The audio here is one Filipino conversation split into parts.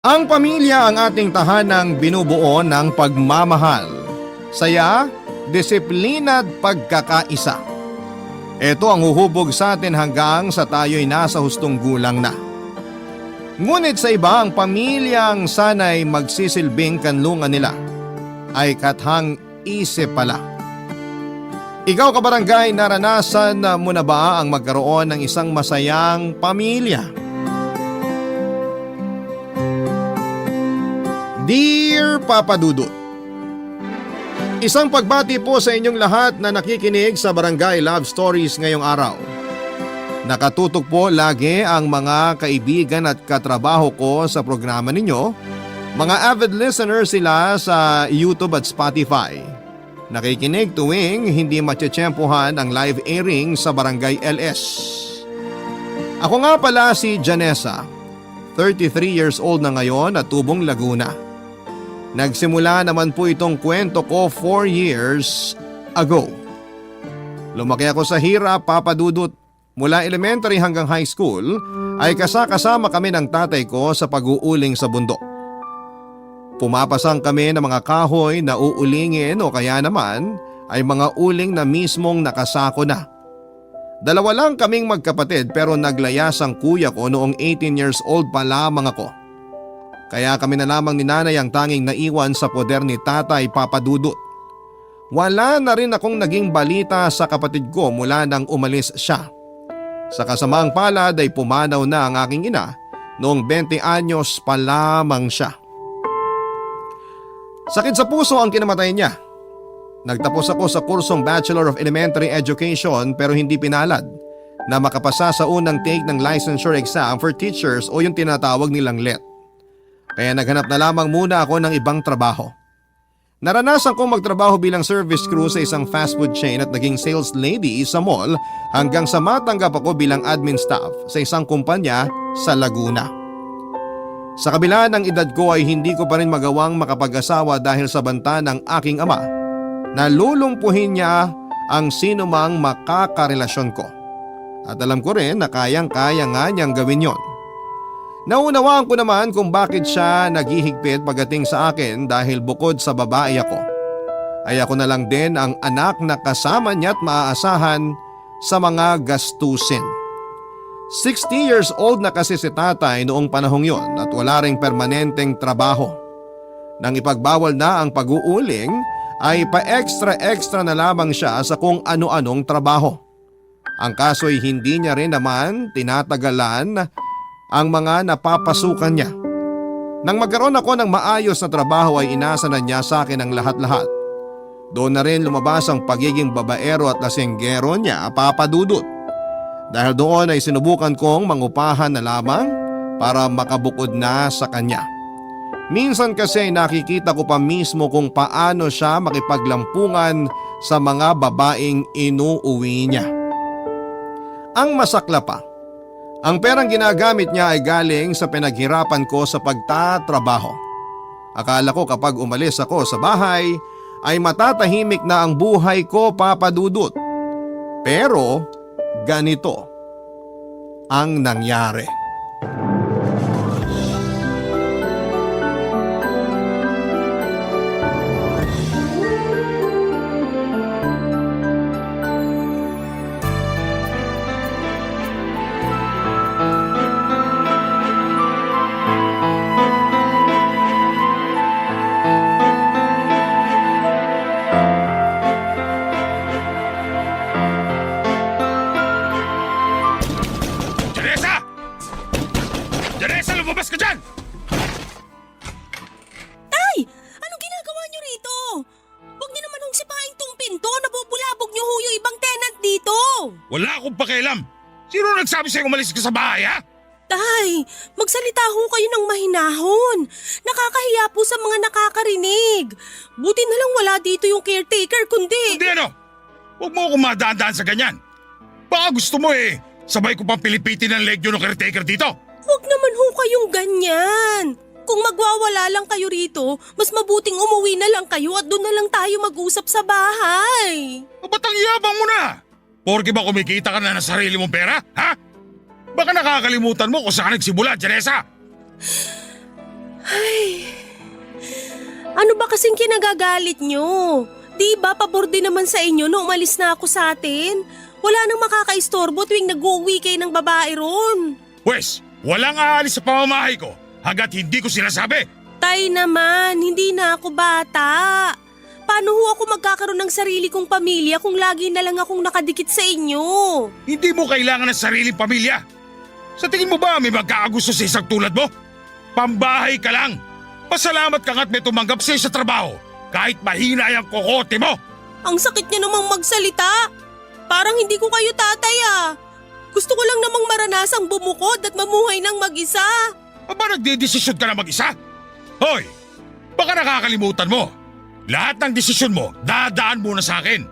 Ang pamilya ang ating tahanang binubuo ng pagmamahal, saya, disiplina at pagkakaisa. Ito ang huhubog sa atin hanggang sa tayo'y nasa hustong gulang na. Ngunit sa iba, ang pamilyang sana'y magsisilbing kanlungan nila ay kathang isip pala. Ikaw kabarangay, naranasan mo na ba ang magkaroon ng isang masayang pamilya? Dear Papa Dudut, isang pagbati po sa inyong lahat na nakikinig sa Barangay Love Stories ngayong araw. Nakatutok po lagi ang mga kaibigan at katrabaho ko sa programa ninyo. Mga avid listeners sila sa YouTube at Spotify. Nakikinig tuwing hindi matsyempohan ang live airing sa Barangay LS. Ako nga pala si Janessa, 33 years old na ngayon at tubong Laguna. Nagsimula naman po itong kwento ko 4 years ago. Lumaki ako sa hirap, Papa Dudut. Mula elementary hanggang high school ay kasama kami ng tatay ko sa pag-uuling sa bundok. Pumapasang kami ng mga kahoy na uulingin o kaya naman ay mga uling na mismong nakasako na. Dalawa lang kaming magkapatid pero naglayas ang kuya ko noong 18 years old pa lamang ako. Kaya kami na lamang ni nanay ang tanging naiwan sa poder ni tatay, Papa Dudut. Wala na rin akong naging balita sa kapatid ko mula nang umalis siya. Sa kasamaang palad ay pumanaw na ang aking ina noong 20 anyos pa lamang siya. Sakit sa puso ang kinamatay niya. Nagtapos ako sa kursong Bachelor of Elementary Education pero hindi pinalad na makapasa sa unang take ng licensure exam for teachers o yung tinatawag nilang LET. Kaya naghanap na lamang muna ako ng ibang trabaho. Naranasan kong magtrabaho bilang service crew sa isang fast food chain at naging sales lady sa mall hanggang sa matanggap ako bilang admin staff sa isang kumpanya sa Laguna. Sa kabila ng edad ko ay hindi ko pa rin magawang makapag-asawa dahil sa banta ng aking ama na lulumpuhin niya ang sino mang makakarelasyon ko. At alam ko rin na kayang-kaya nga niyang gawin yon. Naunawaan ko naman kung bakit siya naghihigpit pagdating sa akin dahil bukod sa babae ako, ay ako na lang din ang anak na kasama niya at maaasahan sa mga gastusin. 60 years old na kasi si tatay noong panahong yon at wala ring permanenteng trabaho. Nang ipagbawal na ang pag-uuling ay pa-extra na lamang siya sa kung ano-anong trabaho. Ang kaso'y hindi niya rin naman tinatagalan ang mga napapasukan niya. Nang magkaroon ako ng maayos na trabaho ay inasa na niya sa akin ang lahat-lahat. Doon na rin lumabas ang pagiging babaero at lasenggero niya, Papa Dudut. Dahil doon ay sinubukan kong mangupahan na lamang para makabukod na sa kanya. Minsan kasi nakikita ko pa mismo kung paano siya makipaglampungan sa mga babaeng inuuwi niya. Ang masakla pa, ang perang ginagamit niya ay galing sa pinaghirapan ko sa pagtatrabaho. Akala ko kapag umalis ako sa bahay ay matatahimik na ang buhay ko, Papa Dudut. Pero ganito ang nangyari. Wala akong pakialam. Sino nagsabi sa'yo umalis ka sa bahay, ha? Tay, magsalita ho kayo ng mahinahon. Nakakahiya po sa mga nakakarinig. Buti na lang wala dito yung caretaker kundi… Hindi ano? Huwag mo akong madaan-daan sa ganyan. Baka gusto mo sabay ko pang pilipitin ng legyo ng caretaker dito. Huwag naman ho kayong ganyan. Kung magwawala lang kayo rito, mas mabuting umuwi na lang kayo at doon na lang tayo mag-usap sa bahay. Ba't ang yabang mo na? Porke ba kumikita ka na ng sarili mong pera, ha? Baka nakakalimutan mo kung saan nagsimula, Janessa. ba kasing kinagagalit nyo? Di ba pabor din naman sa inyo nung umalis na ako sa atin? Wala nang makakaistorbo tuwing nag-uwi kayo ng babae ron. Pwes, walang aalis sa pamamahay ko hanggat hindi ko sinasabi. Tay naman, hindi na ako bata. Paano ho ako magkakaroon ng sarili kong pamilya kung lagi na lang akong nakadikit sa inyo? Hindi mo kailangan ng sariling pamilya. Sa tingin mo ba may magkakagusto sa isang tulad mo? Pambahay ka lang. Pasalamat ka nga't may tumanggap sa'yo sa trabaho kahit mahina yung kokote mo. Ang sakit niya namang magsalita. Parang hindi ko kayo tatay ah. Gusto ko lang namang maranasang bumukod at mamuhay ng mag-isa. Aba nagdedesisyon ka na mag-isa? Hoy, baka nakakalimutan mo. Lahat ng desisyon mo, dadaan muna sa akin.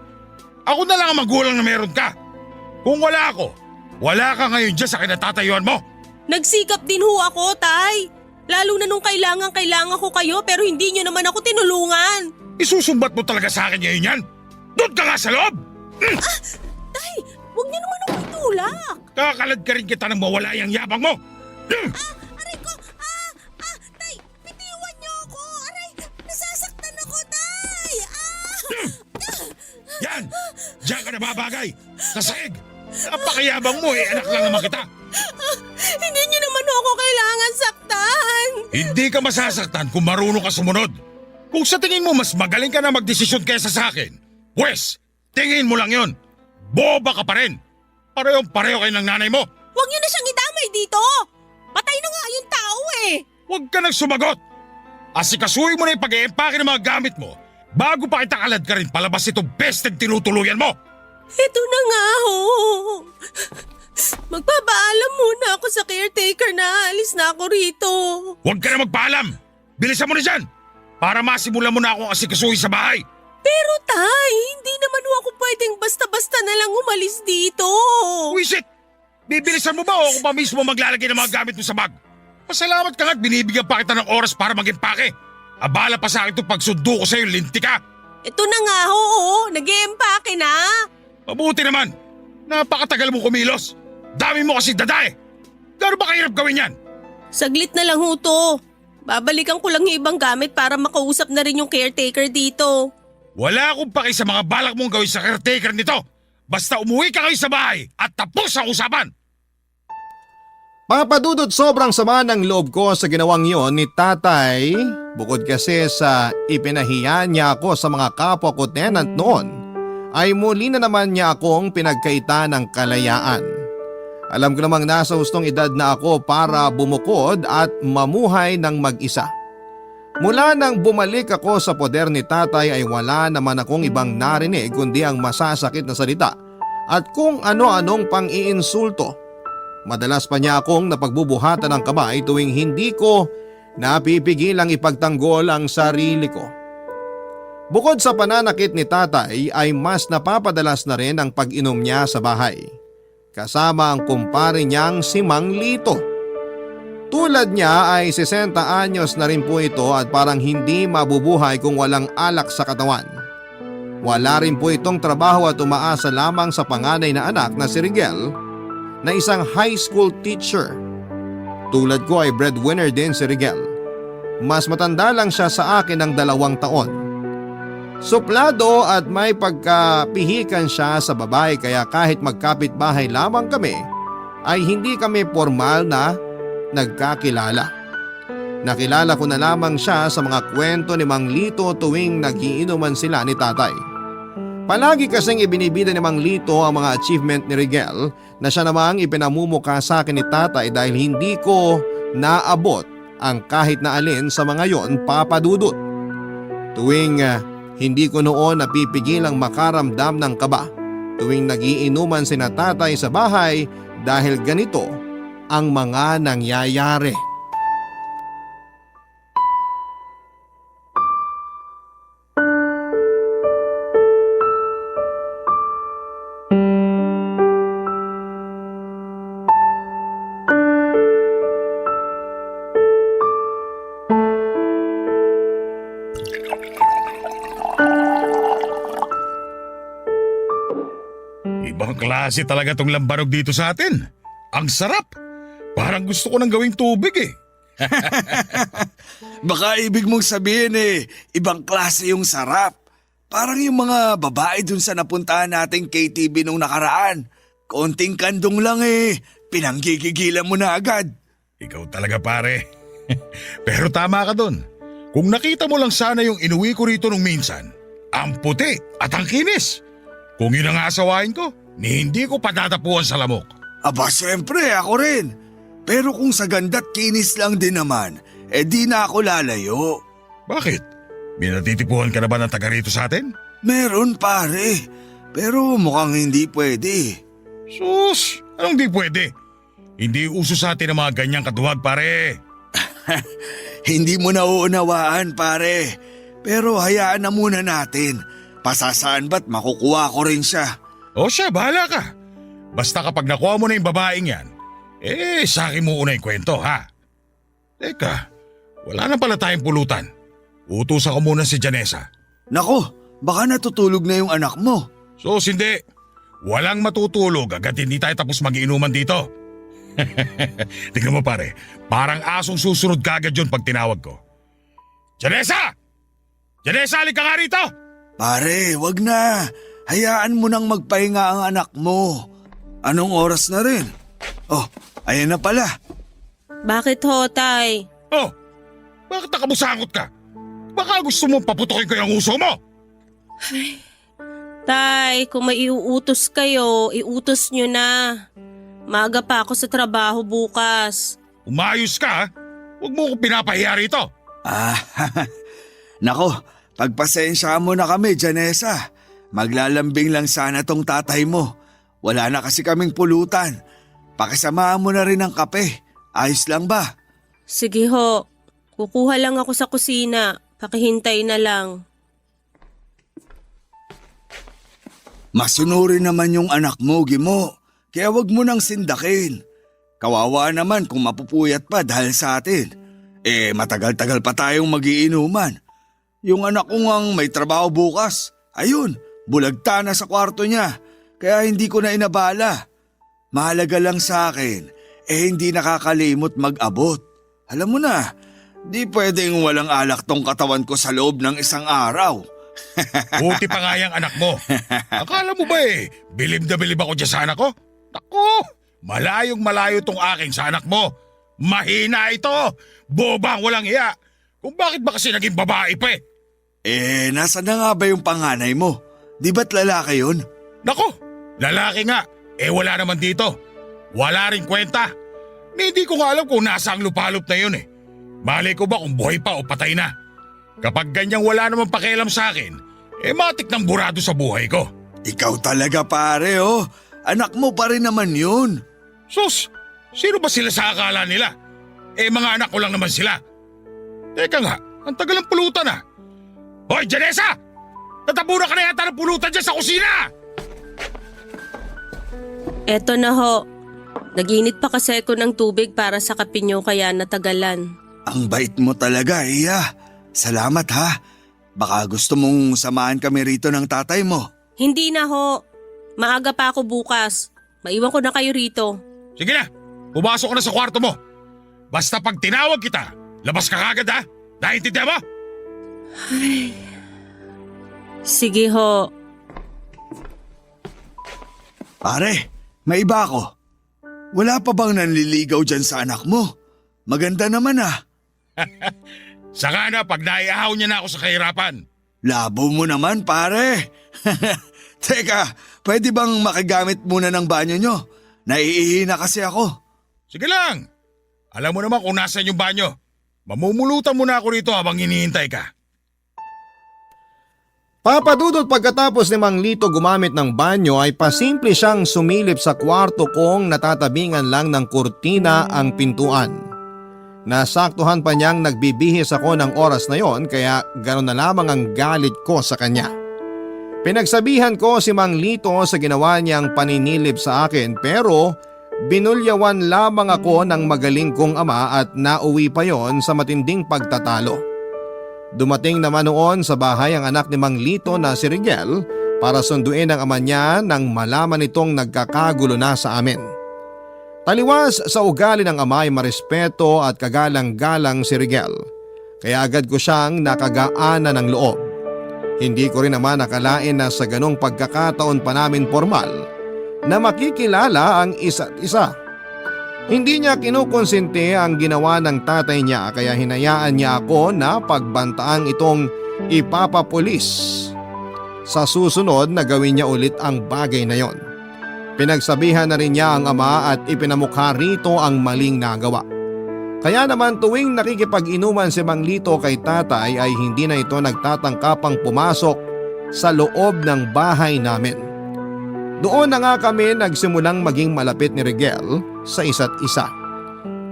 Ako na lang ang magulang na meron ka. Kung wala ako, wala ka ngayon dyan sa kinatatayuan mo. Nagsikap din ho ako, tay. Lalo na nung kailangan ko kayo pero hindi nyo naman ako tinulungan. Isusumbat mo talaga sa akin ngayon yan? Doon ka nga sa loob! Tay, huwag niyo naman ako itulak. Kakalad ka rin kita nang mawala yung yabang mo. Aray ko! Tay, bitiwan niyo ako! Aray, nasasaktan ako, tay! Yan! Diyan ka nababagay! Sa saig! Napakayabang mo anak lang naman kita! Hindi niyo naman ako kailangan saktan! Hindi ka masasaktan kung marunong ka sumunod. Kung sa tingin mo mas magaling ka na magdesisyon kaysa sa akin, pwes, tingin mo lang yon. Boba ka pa rin. Parehong-pareho kayo ng nanay mo. Huwag niyo na siyang idamay dito! Patay na nga yung tao eh! Huwag ka nang sumagot. Asikasuhin mo na yung pag-iempake ng mga gamit mo bago pa kita kalad ka rin palabas itong besteng tinutuluyan mo. Ito na nga ho. Magpapaalam muna ako sa caretaker na alis na ako rito. Huwag ka na magpaalam. Bilisan mo na dyan para masimulan mo na akong asikasuhin sa bahay. Pero tay, hindi naman ho ako pwedeng basta-basta na lang umalis dito. Wisit! Bibilisan mo ba o ako pa mismo maglalagay ng mga gamit mo sa bag? Pasalamat ka nga't binibigyan pa kita ng oras para mag-impake. Abala pa sa akin itong pagsundo ko sa'yo, linti ka. Ito na nga ho, nag-iempake na. Mabuti naman. Napakatagal mo kumilos. Dami mo kasi dadae. Gano'n ba kahirap gawin yan? Saglit na lang ho to. Babalikan ko lang yung ibang gamit para makausap na rin yung caretaker dito. Wala akong paki sa mga balak mong gawin sa caretaker nito. Basta umuwi ka kayo sa bahay at tapos ang usapan. Papadudot sobrang sama ng loob ko sa ginawang yon ni tatay, bukod kasi sa ipinahiya niya ako sa mga kapwa ko tenant noon, ay muli na naman niya akong pinagkaita ng kalayaan. Alam ko namang nasa hustong edad na ako para bumukod at mamuhay ng mag-isa. Mula nang bumalik ako sa poder ni tatay ay wala naman akong ibang narinig kundi ang masasakit na salita at kung ano-anong pang-iinsulto. Madalas pa niya akong napagbubuhatan ng kamay tuwing hindi ko napipigilang ipagtanggol ang sarili ko. Bukod sa pananakit ni tatay ay mas napapadalas na rin ang pag-inom niya sa bahay. Kasama ang kumpare niyang si Mang Lito. Tulad niya ay 60 anyos na rin po ito at parang hindi mabubuhay kung walang alak sa katawan. Wala rin po itong trabaho at umaasa lamang sa panganay na anak na si Rigel na isang high school teacher. Tulad ko ay breadwinner din si Rigel. Mas matanda lang siya sa akin ng 2 taon. Suplado at may pagkapihikan siya sa babae kaya kahit magkapit-bahay lamang kami ay hindi kami formal na nagkakilala. Nakilala ko na lamang siya sa mga kwento ni Mang Lito tuwing nagiinuman sila ni tatay. Palagi kasing ibinibida ni Mang Lito ang mga achievement ni Rigel na siya namang ipinamumuka sa akin ni tatay dahil hindi ko naabot ang kahit na alin sa mga yon, papadudot. Tuwing hindi ko noon napipigilang makaramdam ng kaba tuwing nagiinuman sina tatay sa bahay dahil ganito ang mga nangyayari. Ibang klase talaga tong lambanog dito sa atin. Ang sarap. Parang gusto ko nang gawing tubig eh. Baka ibig mong sabihin ibang klase yung sarap. Parang yung mga babae dun sa napuntahan nating KTV nung nakaraan. Konting kandong lang pinanggigigilan mo na agad. Ikaw talaga pare. Pero tama ka dun. Kung nakita mo lang sana yung inuwi ko rito nung minsan, ang puti at ang kinis. Kung yun ang asawain ko, ni hindi ko patatapuan sa lamok. Aba, syempre ako rin. Pero kung sa ganda't kinis lang din naman, di na ako lalayo. Bakit? May natitipuhan ka na ba ng taga rito sa atin? Meron pare, pero mukhang hindi pwede. Sus, anong di pwede? Hindi uso sa atin ang mga ganyang katuwag pare. Hindi mo nauunawaan pare, pero hayaan na muna natin. Pasasaan ba't makukuha ko rin siya? O siya, bahala ka. Basta kapag nakuha mo na yung babaeng yan, sa akin mo una yung kwento ha. Teka, wala na pala tayong pulutan. Utusan ko muna si Janessa. Nako, baka natutulog na yung anak mo. Sus, hindi. Walang matutulog agad hindi tayo tapos mag-iinuman dito. Tingnan mo pare, parang asong susunod kagad yun pag tinawag ko. Janessa! Janessa, halika nga rito! Pare, wag na. Hayaan mo nang magpahinga ang anak mo. Anong oras na rin? Oh, ayan na pala. Bakit ho, Tay? Oh, bakit nakabusangot ka? Baka gusto mo paputokin ko yung uso mo. Tay, kung may iuutos kayo, iutos nyo na. Maaga pa ako sa trabaho bukas. Umayos ka ha? Huwag mo ko pinapahiya rito. Nako, pagpasensya mo na kami, Janessa. Maglalambing lang sana tong tatay mo. Wala na kasi kaming pulutan. Pakisamahan mo na rin ng kape. Ayos lang ba? Sige ho, kukuha lang ako sa kusina. Pakihintay na lang. Masunurin naman yung anak mo, Gimo. Kaya wag mo nang sindakin. Kawawa naman kung mapupuyat pa dahil sa atin. Matagal-tagal pa tayong magiinuman. Yung anak ko ngang may trabaho bukas. Ayun, bulagta na sa kwarto niya. Kaya hindi ko na inabala. Mahalaga lang sa akin, hindi nakakalimot mag-abot. Alam mo na, di pwedeng walang alak tong katawan ko sa loob ng isang araw. Buti pa nga yung anak mo. Akala mo ba bilib na bilib ako dyan sa anak ko? Ako, malayong malayo tong aking sa anak mo. Mahina ito, bobang walang iya. Kung bakit ba kasi naging babae pa Nasa na nga ba yung panganay mo? Di ba't lalaki yun? Nako, lalaki nga. Wala naman dito. Wala rin kwenta. Hindi ko nga alam kung nasa ang lupalop na yun Malay ko ba kung buhay pa o patay na. Kapag ganyang wala namang pakialam sa akin, matik ng burado sa buhay ko. Ikaw talaga pare Anak mo pa rin naman yun. Sus, sino ba sila sa akala nila? Mga anak ko lang naman sila. Teka nga, ang tagal ng pulutan Hoy, Janessa! Natabura ka na yata ng pulutan dyan sa kusina! Eto na ho. Nag-init pa kasi ako ng tubig para sa kape nyo kaya natagalan. Ang bait mo talaga, Iya. Salamat ha. Baka gusto mong samahan kami rito ng tatay mo. Hindi na ho. Maaga pa ako bukas. Maiwan ko na kayo rito. Sige na, pumasok ka na sa kwarto mo. Basta pag tinawag kita, labas ka kagad ha. Naintindihan mo? Sige ho. Pare, may iba ako. Wala pa bang nanliligaw dyan sa anak mo? Maganda naman Saka na pag naiahaw niya na ako sa kahirapan. Labo mo naman pare. Teka, pwede bang makigamit muna ng banyo nyo? Naiihi na kasi ako. Sige lang. Alam mo naman kung nasan yung banyo. Mamumulutan mo na ako rito habang hinihintay ka. Papadudot pagkatapos ni Mang Lito gumamit ng banyo ay pasimple siyang sumilip sa kwarto kong natatabingan lang ng kurtina ang pintuan. Nasaktuhan pa niyang nagbibihis ako ng oras na yon kaya gano'n na lamang ang galit ko sa kanya. Pinagsabihan ko si Mang Lito sa ginawa niyang paninilip sa akin pero binulyawan lamang ako ng magaling kong ama at nauwi pa yon sa matinding pagtatalo. Dumating naman noon sa bahay ang anak ni Mang Lito na si Rigel para sunduin ang ama niya nang malaman itong nagkakagulo na sa amin. Taliwas sa ugali ng ama ay marespeto at kagalang-galang si Rigel. kaya agad ko siyang nakagaana ng loob. Hindi ko rin naman nakalain na sa ganong pagkakataon pa namin formal na makikilala ang isa't isa. Hindi niya kinukonsente ang ginawa ng tatay niya kaya hinayaan niya ako na pagbantaang itong ipapapulis. Sa susunod na gawin niya ulit ang bagay na yon. Pinagsabihan na rin niya ang ama at ipinamukha rito ang maling nagawa. Kaya naman tuwing nakikipag-inuman si Mang Lito kay tatay ay hindi na ito nagtatangkapang pumasok sa loob ng bahay namin. Doon na nga kami nagsimulang maging malapit ni Rigel sa isa't isa.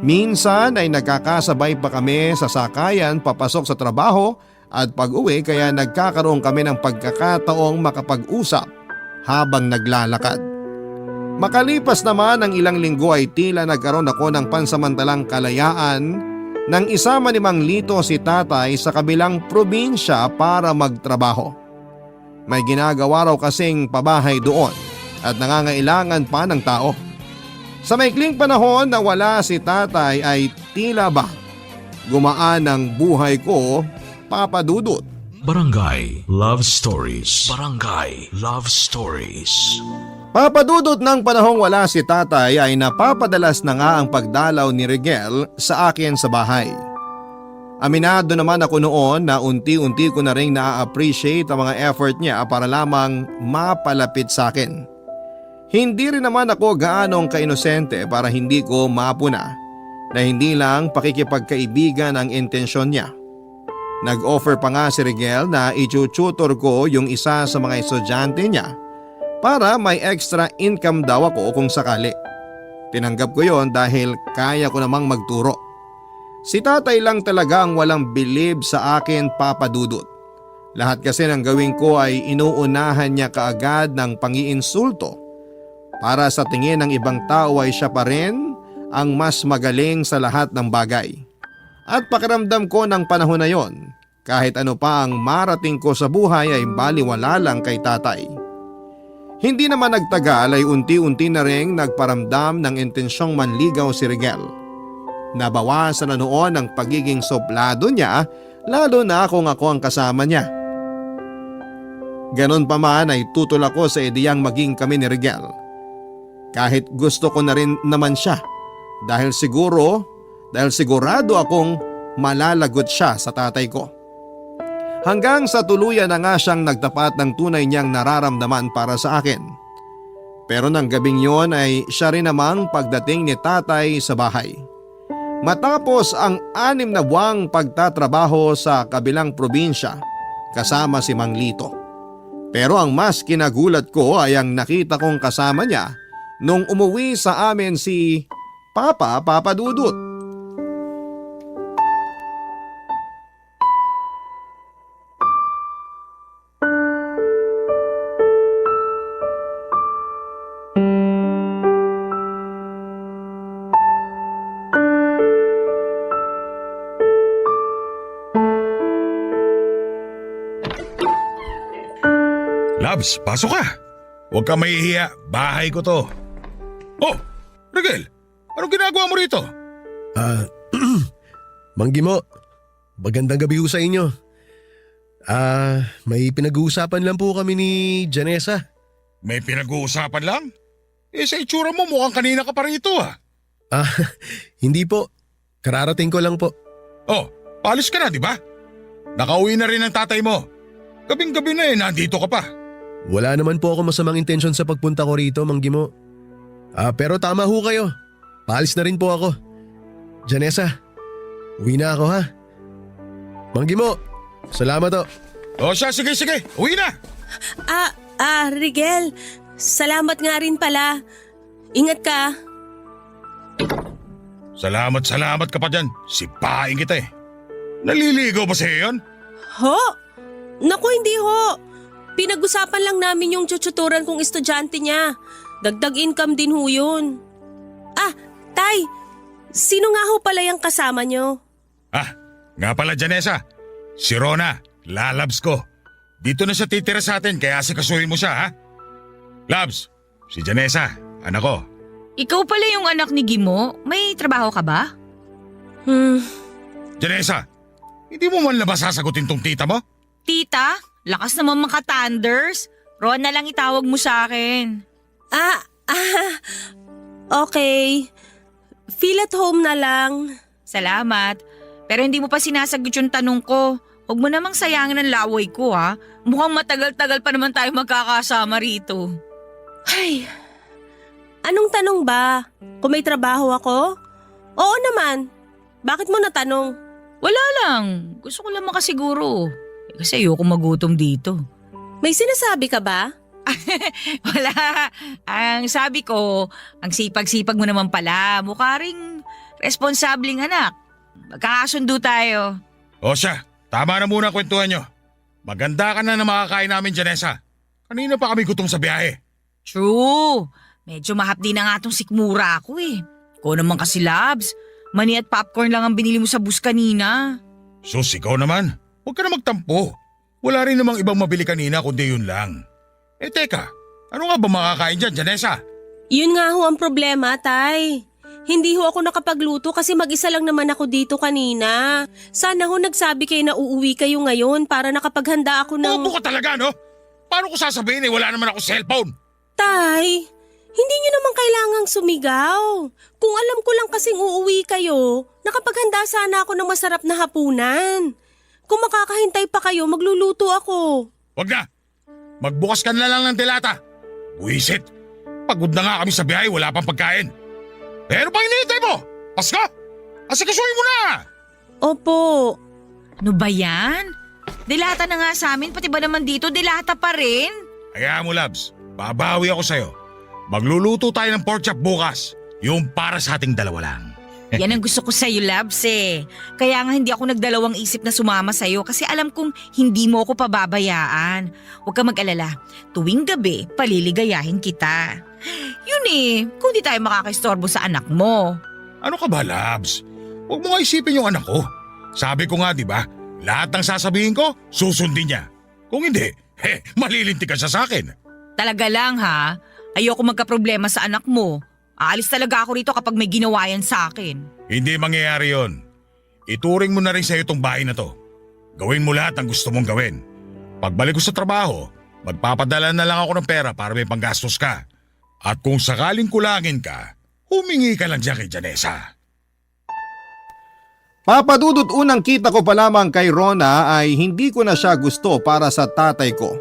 Minsan ay nagkakasabay pa kami sa sakayan papasok sa trabaho at pag-uwi kaya nagkakaroon kami ng pagkakataong makapag-usap habang naglalakad. Makalipas naman ang ilang linggo ay tila nagkaroon ako ng pansamantalang kalayaan nang isama ni Mang Lito si tatay sa kabilang probinsya para magtrabaho. May ginagawa raw kasing pabahay doon at nangangailangan pa ng tao. Sa maikling panahon na wala si tatay ay tila ba gumaan ang buhay ko, Papa Dudut. Barangay Love Stories. Barangay Love Stories. Papadudot ng panahong wala si tatay ay napapadalas na nga ang pagdalaw ni Rigel sa akin sa bahay. Aminado naman ako noon na unti-unti ko na rin na-appreciate ang mga effort niya para lamang mapalapit sa akin. Hindi rin naman ako gaanong kainosente para hindi ko mapuna na hindi lang pakikipagkaibigan ang intensyon niya. Nag-offer pa nga si Rigel na i-tutor ko yung isa sa mga estudyante niya para may extra income daw ako kung sakali. Tinanggap ko yon dahil kaya ko namang magturo. Si tatay lang talaga ang walang believe sa akin, Papa Dudut. Lahat kasi ng gawin ko ay inuunahan niya kaagad ng pangiinsulto. Para sa tingin ng ibang tao ay siya pa rin ang mas magaling sa lahat ng bagay. At pakiramdam ko ng panahon na yon, kahit ano pa ang marating ko sa buhay ay baliwala lang kay tatay. Hindi naman nagtagal ay unti-unti na ring nagparamdam ng intensyong manligaw si Rigel. Nabawasan na noon ang pagiging suplado niya lalo na kung ako ang kasama niya. Ganon pa man ay tutol ako sa ideyang maging kami ni Rigel. Kahit gusto ko na rin naman siya dahil sigurado akong malalagot siya sa tatay ko. Hanggang sa tuluyan na nga siyang nagtapat ng tunay niyang nararamdaman para sa akin. Pero nang gabing yon ay siya rin namang pagdating ni tatay sa bahay. Matapos ang 6 na buwang pagtatrabaho sa kabilang probinsya kasama si Mang Lito. Pero ang mas kinagulat ko ay ang nakita kong kasama niya nung umuwi sa amin si Papa Dudut. Labs, pasok ka. Huwag ka mahihiya. Bahay ko to. Oh, Rigel, anong ginagawa mo rito? Mang Gimo, magandang gabi ho sa inyo. May pinag-uusapan lang po kami ni Janessa. May pinag-uusapan lang? Sa itsura mo mukhang kanina ka pa rito ah. Hindi po. Kararating ko lang po. Oh, alis ka na di ba? Nakauwi na rin ang tatay mo. Gabing-gabi na nandito ka pa. Wala naman po ako masamang intensyon sa pagpunta ko rito, Mang Gimo. Pero tama ho kayo. Paalis na rin po ako. Janessa, uwi na ako ha. Mang Gimo, salamat o. O siya, sige. Uwi na. Rigel, salamat nga rin pala. Ingat ka. Salamat ka pa dyan. Sipain kita eh. Naliligaw ba sa'yo yun? Ho? Naku, hindi ho. Pinag-usapan lang namin yung tututuran kong estudyante niya. Dagdag income din ho yun. Tay, sino nga ho pala yung kasama niyo? Nga pala Janessa. Si Rona, lalabs ko. Dito na siya titira sa atin kaya asikasuhin mo siya ha. Labs, si Janessa, anak ko. Ikaw pala yung anak ni Gimo? May trabaho ka ba? Janessa, Hindi mo man ba sasagutin tong tita mo? Tita, lakas naman maka-thunders. Ron na lang itawag mo sa akin. Okay. Feel at home na lang. Salamat. Pero hindi mo pa sinasagot yung tanong ko. Huwag mo namang sayangin ang laway ko ha. Mukhang matagal-tagal pa naman tayo magkakasama rito. Ay, anong tanong ba? Kung may trabaho ako? Oo naman. Bakit mo natanong? Wala lang. Gusto ko lang makasiguro. Kasi ayoko magutom dito. May sinasabi ka ba? Wala. Ang sabi ko, ang sipag-sipag mo naman pala. Mukha ring responsableng anak. Magkakasundo tayo. O siya, tama na muna ang kwentuhan nyo. Maganda ka na makakain namin, Janessa. Kanina pa kami gutom sa biyahe. True. Medyo mahapdi na nga tong sikmura ako eh. Ikaw naman kasi, Labs. Mani at popcorn lang ang binili mo sa bus kanina. Sus, ikaw naman. Huwag ka na magtampo. Wala rin namang ibang mabili kanina kundi yun lang. Eh teka, ano nga ba makakain dyan, Janessa? Yun nga ho ang problema, Tay. Hindi ho ako nakapagluto kasi mag-isa lang naman ako dito kanina. Sana ho nagsabi kayo na uuwi kayo ngayon para nakapaghanda ako ng… Bobo ka talaga, no? Paano ko sasabihin wala naman ako cellphone? Tay, hindi nyo naman kailangang sumigaw. Kung alam ko lang kasing uuwi kayo, nakapaghanda sana ako ng masarap na hapunan. Kung makakahintay pa kayo, magluluto ako. Wag na! Magbukas ka na lang ng delata. Buisit! Pagod na nga kami sa biyahe, wala pang pagkain. Pero pang hinihintay mo? Pasko! Asikasuhin mo na! Opo. Ano ba yan? Dilata na nga sa amin, pati ba naman dito dilata pa rin? Kaya mo, Labs. Babawi ako sa'yo. Magluluto tayo ng pork chop bukas. Yung para sa ating dalawa lang. Yan ang gusto ko sa'yo, Labs eh. Kaya nga hindi ako nagdalawang isip na sumama sa'yo kasi alam kong hindi mo ako pababayaan. Huwag ka mag-alala. Tuwing gabi, paliligayahin kita. Yun eh, kung di tayo makakaistorbo sa anak mo. Ano ka ba, Labs? Huwag mo nga isipin yung anak ko. Sabi ko nga, di ba? Lahat ng sasabihin ko, susundin niya. Kung hindi, malilintik ka siya sa akin. Talaga lang ha, ayoko magkaproblema sa anak mo. Aalis talaga ako rito kapag may ginawa yan sa akin. Hindi mangyayari yon. Ituring mo na rin sa'yo itong bahay na to. Gawin mo lahat ang gusto mong gawin. Pagbalik ko sa trabaho, magpapadala na lang ako ng pera para may panggastos ka. At kung sakaling kulangin ka, humingi ka lang dyan kay Janessa. Papadudot unang kita ko pa lamang kay Rona ay hindi ko na siya gusto para sa tatay ko.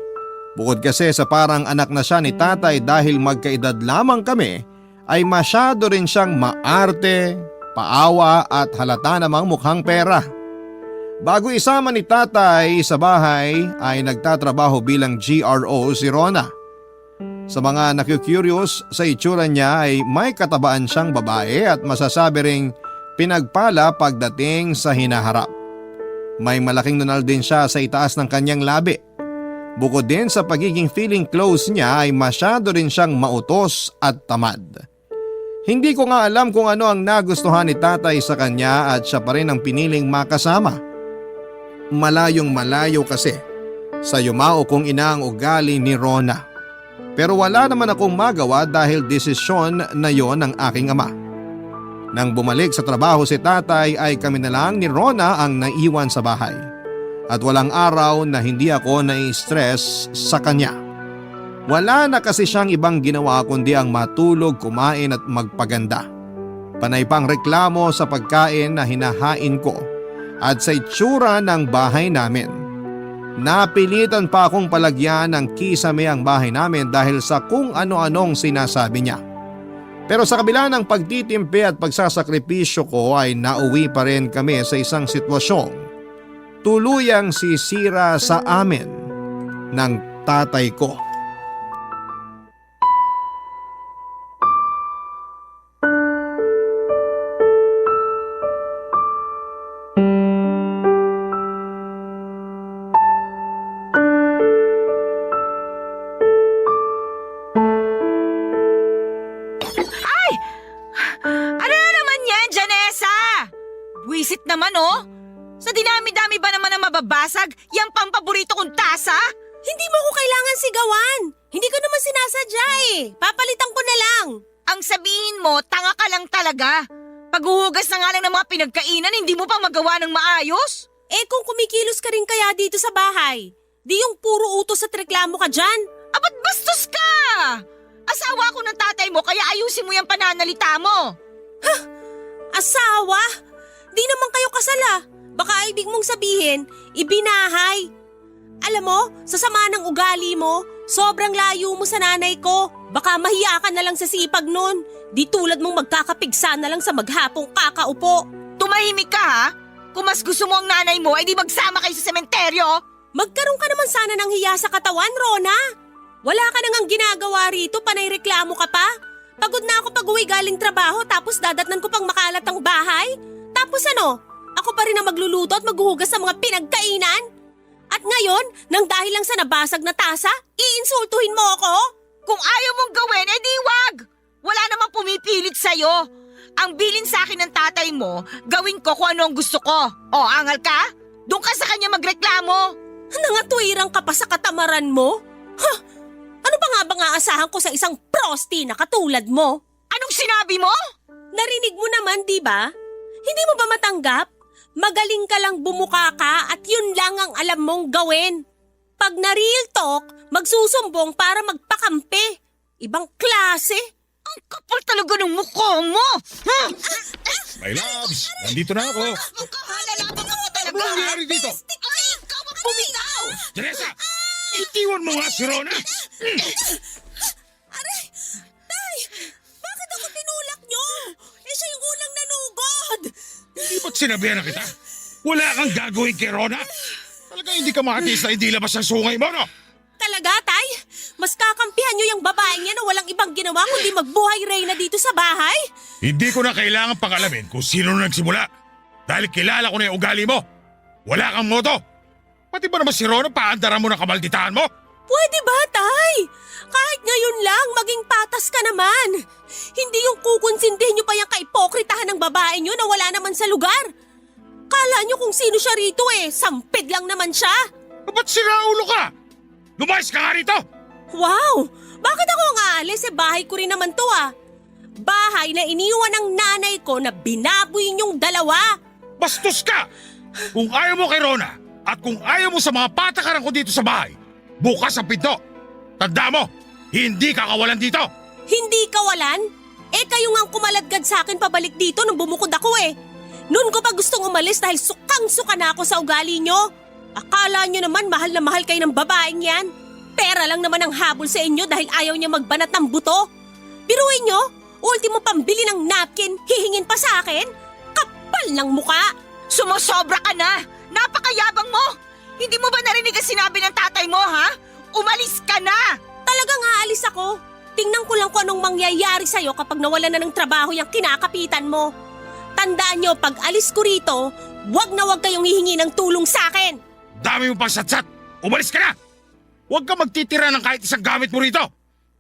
Bukod kasi sa parang anak na siya ni tatay dahil magkaedad lamang kami, ay masyado rin siyang maarte, paawa at halata namang mukhang pera. Bago isama ni tatay sa bahay ay nagtatrabaho bilang GRO si Rona. Sa mga naku-curious sa itsura niya ay may katabaan siyang babae at masasabi ring pinagpala pagdating sa hinaharap. May malaking nunal din siya sa itaas ng kanyang labi. Bukod din sa pagiging feeling close niya ay masyado rin siyang mautos at tamad. Hindi ko nga alam kung ano ang nagustuhan ni tatay sa kanya at siya pa rin ang piniling makasama. Malayong malayo kasi sa yumao kong ina ang ugali ni Rona. Pero wala naman akong magawa dahil desisyon na yon ng aking ama. Nang bumalik sa trabaho si tatay ay kami na lang ni Rona ang naiwan sa bahay. At walang araw na hindi ako nai-stress sa kanya. Wala na kasi siyang ibang ginawa kundi ang matulog, kumain at magpaganda. Panay pang reklamo sa pagkain na hinahain ko at sa itsura ng bahay namin. Napilitan pa akong palagyan ng kisame ang bahay namin dahil sa kung ano-anong sinasabi niya. Pero sa kabila ng pagtitimpi at pagsasakripisyo ko ay nauwi pa rin kami sa isang sitwasyong tuluyang sisira sa amin ng tatay ko. Ano na naman yan, Janessa? Buisit naman oh. Sa dinami-dami ba naman ang mababasag, yang pampaborito kong tasa? Hindi mo ko kailangan sigawan. Hindi ko naman sinasadya eh. Papalitan ko na lang. Ang sabihin mo, tanga ka lang talaga. Paghuhugas na nga lang ng mga pinagkainan, hindi mo pa magawa ng maayos? Eh kung kumikilos ka rin kaya dito sa bahay, di yung puro utos at reklamo ka dyan. Abat bastos ka! Asawa ko ng tatay mo kaya ayusin mo yung pananalita mo. Asawa? Di naman kayo kasal ah. Baka ibig mong sabihin, ibinahay. Alam mo, sa sama ng ugali mo, sobrang layo mo sa nanay ko. Baka mahiya ka na lang sa sipag nun. Di tulad mong magkakapigsa na lang sa maghapong kakaupo. Tumahimik ka ha? Kung mas gusto mo ang nanay mo, ay di magsama kayo sa sementeryo. Magkaroon ka naman sana ng hiya sa katawan, Rona. Wala ka nang ginagawa rito, panay reklamo ka pa. Pagod na ako pag uwi galing trabaho tapos dadatnan ko pang makalat ang bahay. Tapos ano, ako pa rin ang magluluto at maghuhugas sa mga pinagkainan? At ngayon, nang dahil lang sa nabasag na tasa, iinsultuhin mo ako? Kung ayaw mong gawin, edi wag! Wala namang pumipilit sa'yo. Ang bilin sa akin ng tatay mo, gawin ko kung ano ang gusto ko. O, angal ka? Doon ka sa kanya magreklamo. Nangatwirang ka pa sa katamaran mo? Ha? Ano pa nga bang aasahan ko sa isang prosti na katulad mo? Anong sinabi mo? Narinig mo naman, di ba? Hindi mo ba matanggap? Magaling ka lang bumuka ka at yun lang ang alam mong gawin. Pag na-real talk, magsusumbong para magpakampi. Ibang klase. Ang kapal talaga ng mukha mo. My loves, nandito na ako. Magkahalalaban mo talaga. Ano nangyari dito? Ay, ikaw ang bumitaw. Teresa, itiwan mo nga si Rona. Aray! Tay! Bakit ako tinulak nyo? Eh siya yung unang nanugod! Hindi ba't sinabihan na kita? Wala kang gagawin kay Rona? Talagang hindi ka makatiis na hindi labas ang sungay mo, no? Talaga, Tay? Mas kakampihan nyo yung babaeng yan na walang ibang ginawa kundi magbuhay Reyna dito sa bahay? Hindi ko na kailangan pangalamin kung sino na nagsimula. Dahil kilala ko na yung ugali mo. Wala kang moto. Pati ba naman si Rona paandaran mo ng kamalditahan mo? Pwede ba, Tay? Kahit ngayon lang, maging patas ka naman. Hindi yung kukonsindihin nyo pa yung kaipokritahan ng babae nyo na wala naman sa lugar. Kala nyo kung sino siya rito eh, sampid lang naman siya. Ba't siraulo ka? Lumayas ka nga rito! Wow! Bakit ako ang aalis? Eh bahay ko rin naman to ah. Bahay na iniwan ng nanay ko na binaboy niyong dalawa. Bastos ka! Kung ayaw mo kay Rona at kung ayaw mo sa mga patakaran ko dito sa bahay, bukas ang pinto. Tanda mo, hindi ka kawalan dito. Hindi kawalan? Eh kayo nga ang kumaladgad sa akin pabalik dito nung bumukod ako eh. Noon ko pa gustong umalis dahil sukang-suka na ako sa ugali nyo. Akala nyo naman mahal na mahal kayo ng babaeng yan. Pera lang naman ang habol sa inyo dahil ayaw niya magbanat ng buto. Biruin nyo, ultimo pambili ng napkin, hihingin pa sa akin? Kapal ng muka! Sumusobra ka na! Napakayabang mo! Hindi mo ba narinig ang sinabi ng tatay mo, ha? Umalis ka na! Talagang aalis ako. Tingnan ko lang kung anong mangyayari sa'yo kapag nawala na ng trabaho yung kinakapitan mo. Tandaan nyo, pag alis ko rito, wag na wag kayong hihingi ng tulong sa akin. Dami mo pang satsat. Umalis ka na! Huwag ka magtitira ng kahit isang gamit mo rito.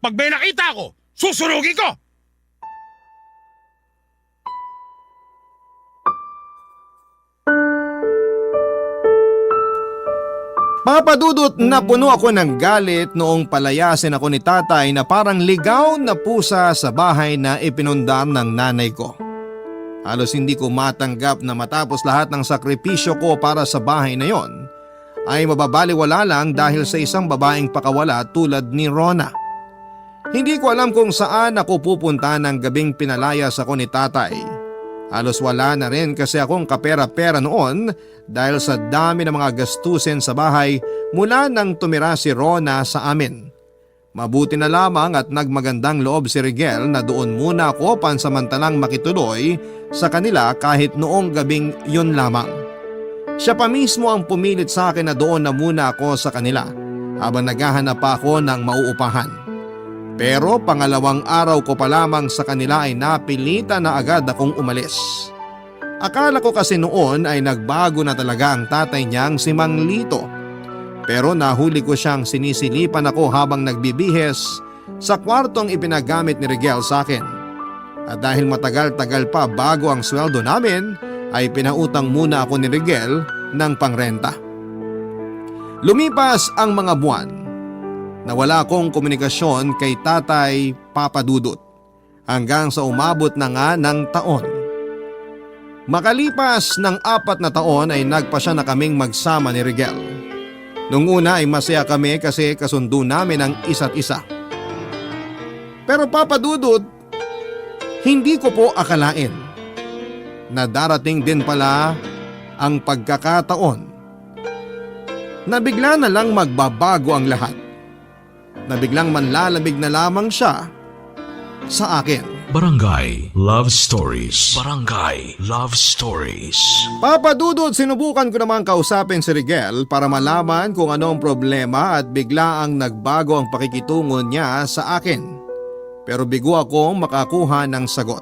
Pag may nakita ako, susunugin ko! Papadudot na puno ako ng galit noong palayasin ako ni tatay na parang ligaw na pusa sa bahay na ipinundar ng nanay ko. Halos hindi ko matanggap na matapos lahat ng sakripisyo ko para sa bahay na yon, ay mababaliwala lang dahil sa isang babaeng pakawala tulad ni Rona. Hindi ko alam kung saan ako pupunta ng gabing pinalayas ako ni tatay. Halos wala na rin kasi akong kapera-pera noon dahil sa dami ng mga gastusin sa bahay mula nang tumira si Rona sa amin. Mabuti na lamang at nagmagandang loob si Rigel na doon muna ako pansamantalang makituloy sa kanila kahit noong gabing yun lamang. Siya pa mismo ang pumilit sa akin na doon na muna ako sa kanila habang naghahanap pa ako ng mauupahan. Pero pangalawang araw ko pa lamang sa kanila ay napilitan na agad akong umalis. Akala ko kasi noon ay nagbago na talaga ang tatay niyang si Mang Lito. Pero nahuli ko siyang sinisilipan ako habang nagbibihes sa kwartong ipinagamit ni Rigel sa akin. At dahil matagal-tagal pa bago ang sweldo namin, ay pinautang muna ako ni Rigel ng pangrenta. Lumipas ang mga buwan. Nawala akong komunikasyon kay tatay Papadudot hanggang sa umabot na nga ng taon. Makalipas ng 4 na taon ay nagpasya na kaming magsama ni Rigel. Nung una ay masaya kami kasi kasundo namin ang isa't isa. Pero Papa Dudut, hindi ko po akalain na darating din pala ang pagkakataon na bigla na lang magbabago ang lahat. Na biglang manlalamig na lamang siya sa akin. Barangay Love Stories. Barangay Love Stories. Papa Dudut, sinubukan ko naman kausapin si Rigel para malaman kung ano ang problema at bigla ang nagbago ang pakikitungo niya sa akin. Pero bigo akong makakuha ng sagot.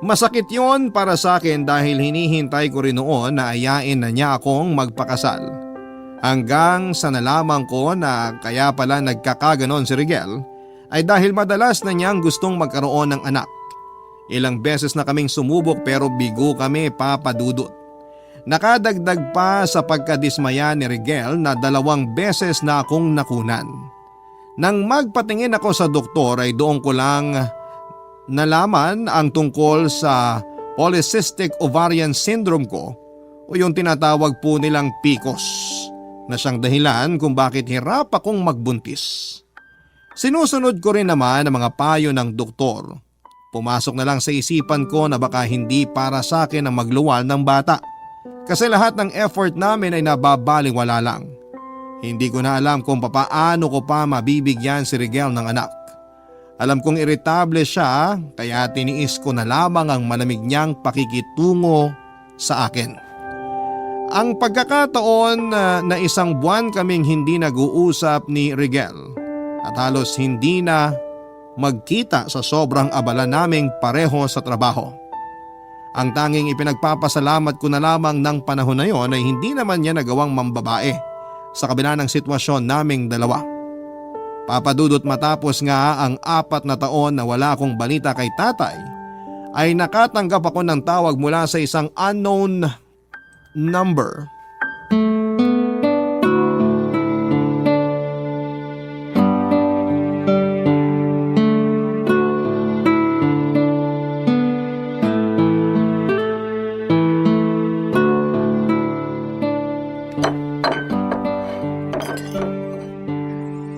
Masakit yon para sa akin dahil hinihintay ko rin noon na ayain na niya akong magpakasal. Hanggang sa nalaman ko na kaya pala nagkakaganon si Rigel ay dahil madalas na niyang gustong magkaroon ng anak. Ilang beses na kaming sumubok pero bigo kami, Papa Dudut. Nakadagdag pa sa pagkadismaya ni Rigel na 2 beses na akong nakunan. Nang magpatingin ako sa doktor ay doon ko lang nalaman ang tungkol sa polycystic ovarian syndrome ko o yung tinatawag po nilang PCOS na siyang dahilan kung bakit hirap akong magbuntis. Sinusunod ko rin naman ang mga payo ng doktor. Pumasok na lang sa isipan ko na baka hindi para sa akin ang magluwal ng bata kasi lahat ng effort namin ay nababalingwala lang. Hindi ko na alam kung papaano ko pa mabibigyan si Rigel ng anak. Alam kong iritable siya kaya tiniis ko na lamang ang malamig niyang pakikitungo sa akin. Ang pagkakataon na 1 buwan kaming hindi nag-uusap ni Rigel at halos hindi na magkita sa sobrang abala naming pareho sa trabaho. Ang tanging ipinagpapasalamat ko na lamang ng panahon na yon ay hindi naman niya nagawang mambabae sa kabila ng sitwasyon naming dalawa. Papa Dudut, matapos nga ang 4 na taon na wala akong balita kay tatay, ay nakatanggap ako ng tawag mula sa isang unknown number.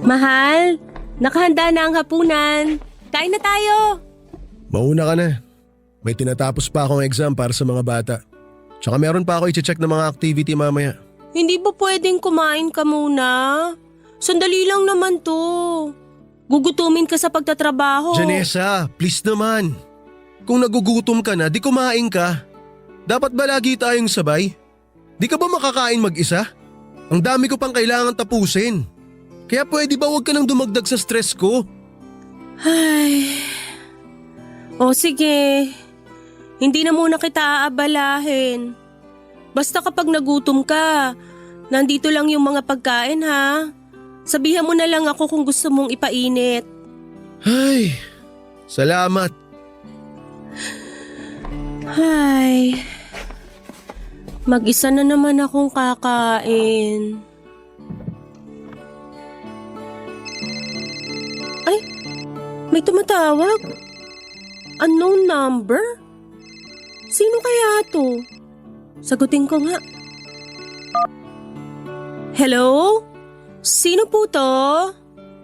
Mahal, nakahanda na ang hapunan. Kain na tayo. Mauna ka na. May tinatapos pa akong exam para sa mga bata. Tsaka meron pa ako i-check ng mga activity mamaya. Hindi ba pwedeng kumain ka muna? Sandali lang naman to. Gugutumin ka sa pagtatrabaho. Janessa, please naman. Kung nagugutom ka na, di kumain ka. Dapat ba lagi tayong sabay? Di ka ba makakain mag-isa? Ang dami ko pang kailangan tapusin. Kaya pwede ba huwag ka nang dumagdag sa stress ko? Ay. O sige. Hindi na muna kita aabalahin. Basta kapag nagutom ka, nandito lang yung mga pagkain ha. Sabihan mo na lang ako kung gusto mong ipainit. Ay, salamat. Ay. Mag-isa na naman akong kakain. Ay, may tumatawag. Unknown number? Sino kaya to? Sagutin ko nga. Hello? Sino po to?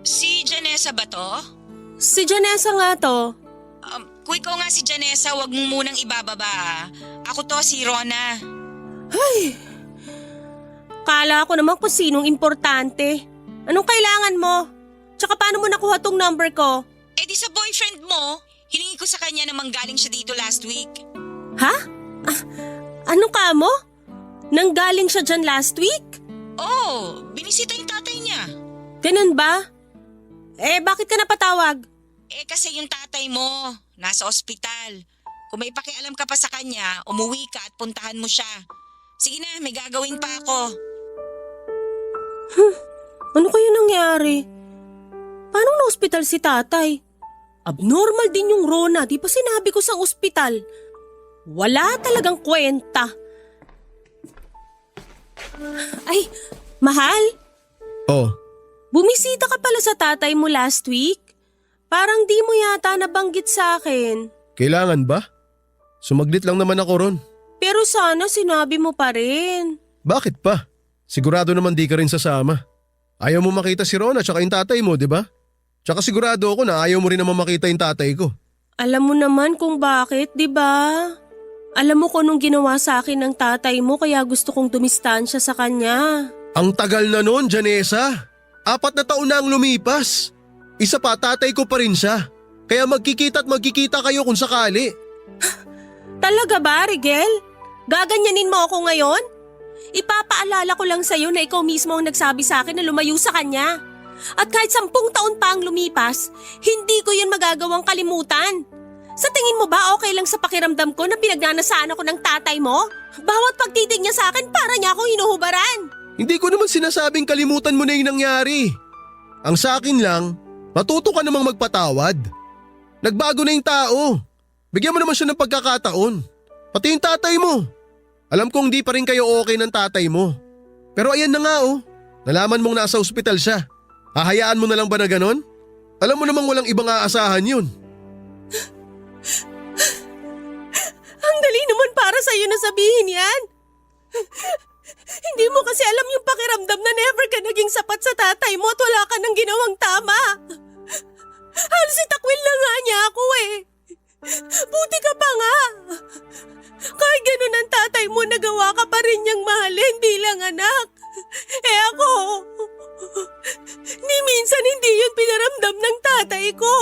Si Janessa ba to? Si Janessa nga to. Kung ikaw nga si Janessa, wag mo munang ibababa ah. Ako to, si Rona. Ay, kala ko naman kung sinong importante. Anong kailangan mo? Tsaka paano mo nakuha tong number ko? Eh di sa boyfriend mo, hiningi ko sa kanya na manggaling siya dito last week. Ha? Ano ka mo? Nanggaling siya dyan last week? Oo, binisita yung tatay niya. Ganun ba? Eh, bakit ka napatawag? Eh kasi yung tatay mo, nasa ospital. Kung may pakialam ka pa sa kanya, umuwi ka at puntahan mo siya. Sige na, may gagawin pa ako. Ano kaya nangyari? Paano na-ospital si tatay? Abnormal din yung Rona, di pa sinabi ko sa ospital. Wala talagang kwenta. Ay, mahal, Oh, bumisita ka pala sa tatay mo last week? Parang di mo yata nabanggit sa akin. kailangan ba? Sumaglit lang naman ako ron. Pero sana sinabi mo pa rin. Bakit pa? Sigurado naman di ka rin sasama. Ayaw mo makita si Ron at saka yung tatay mo, di ba? Tsaka sigurado ako na ayaw mo rin naman makita yung tatay ko. Alam mo naman kung bakit, di ba? Alam mo kung anong ginawa sa akin ng tatay mo kaya gusto kong dumistansya sa kanya. Ang tagal na nun, Janessa. 4 na taon na ang lumipas. Isa pa, tatay ko pa rin siya. Kaya magkikita at magkikita kayo kung sakali. Talaga ba, Rigel? Gaganyanin mo ako ngayon? Ipapaalala ko lang sa'yo na ikaw mismo ang nagsabi sa akin na lumayo sa kanya. At kahit 10 taon pa ang lumipas, hindi ko yun magagawang kalimutan. Sa tingin mo ba okay lang sa pakiramdam ko na pinagnanasaan ako ng tatay mo? Bawat pagtitig niya sa akin para niya akong hinuhubaran. Hindi ko naman sinasabing kalimutan mo na yung nangyari. Ang sa akin lang, matuto ka namang magpatawad. Nagbago na yung tao. Bigyan mo naman siya ng pagkakataon. Pati yung tatay mo. Alam kong di pa rin kayo okay ng tatay mo. Pero ayan na nga oh. Nalaman mong nasa ospital siya. Hahayaan mo na lang ba na ganon? Alam mo namang walang ibang aasahan yun. Ang dali naman para sa'yo na sabihin yan. Hindi mo kasi alam yung pakiramdam na never ka naging sapat sa tatay mo at wala ka nang ginawang tama. Halos itakwil na nga niya ako eh. Buti ka pa nga. Kahit ganun ang tatay mo, nagawa ka pa rin niyang mahalin bilang anak. Eh ako, ni minsan hindi yun pinaramdam ng tatay ko.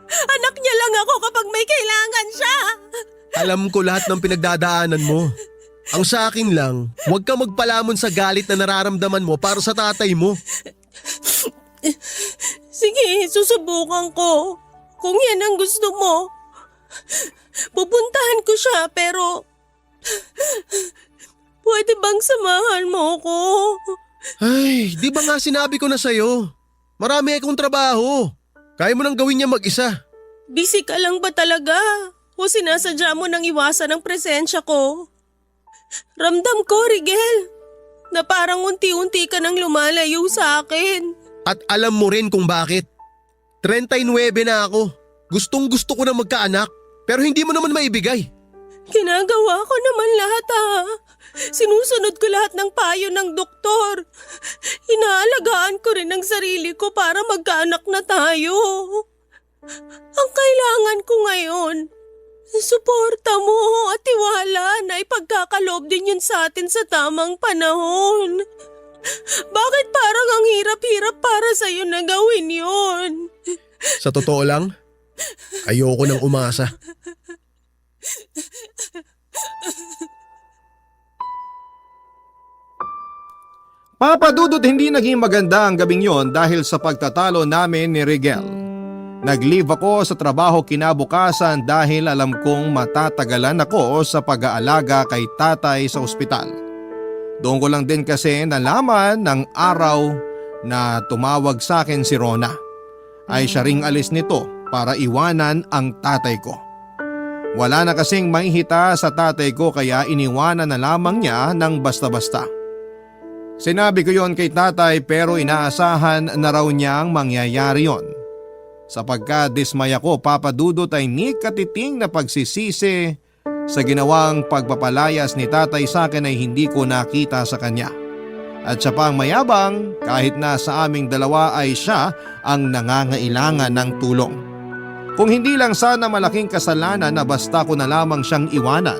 Anak niya lang ako kapag may kailangan siya. Alam ko lahat ng pinagdadaanan mo. Ang sa akin lang, huwag ka magpalamon sa galit na nararamdaman mo para sa tatay mo. Sige, susubukan ko. Kung yan ang gusto mo. Pupuntahan ko siya pero pwede bang samahan mo ko? Ay, di ba nga sinabi ko na sa'yo? Marami akong trabaho. Kaya mo nang gawin niya mag-isa. Busy ka lang ba talaga? O sinasadya mo nang iwasan ang presensya ko? Ramdam ko, Rigel, na parang unti-unti ka nang lumalayo sa akin. At alam mo rin kung bakit. 39 na ako. Gustong gusto ko na magkaanak. Pero hindi mo naman maibigay. Ginagawa ko naman lahat Sinusunod ko lahat ng payo ng doktor. Inaalagaan ko rin ang sarili ko para magkaanak na tayo. Ang kailangan ko ngayon, suporta mo at tiwala na ipagkakaloob din yun sa atin sa tamang panahon. Bakit parang ang hirap-hirap para sa'yo na gawin yun? Sa totoo lang, ayoko nang umasa. Papa Dudut, hindi naging maganda ang gabing yon dahil sa pagtatalo namin ni Rigel. Nag-leave ako sa trabaho kinabukasan dahil alam kong matatagalan ako sa pag-aalaga kay tatay sa ospital. Doon ko lang din kasi nalaman ng araw na tumawag sa akin si Rona. Ay siya ring alis nito para iwanan ang tatay ko. Wala na kasing mahihita sa tatay ko kaya iniwanan na lamang niya ng basta-basta. Sinabi ko yon kay tatay pero inaasahan na raw niyang mangyayari yon. Sa pagka-dismaya ko, Papa Dudut, ay ni katiting na pagsisisi sa ginawang pagpapalayas ni tatay sa akin ay hindi ko nakita sa kanya. At siya pang mayabang kahit na sa aming dalawa ay siya ang nangangailangan ng tulong. Kung hindi lang sana malaking kasalanan na basta ko na lamang siyang iwanan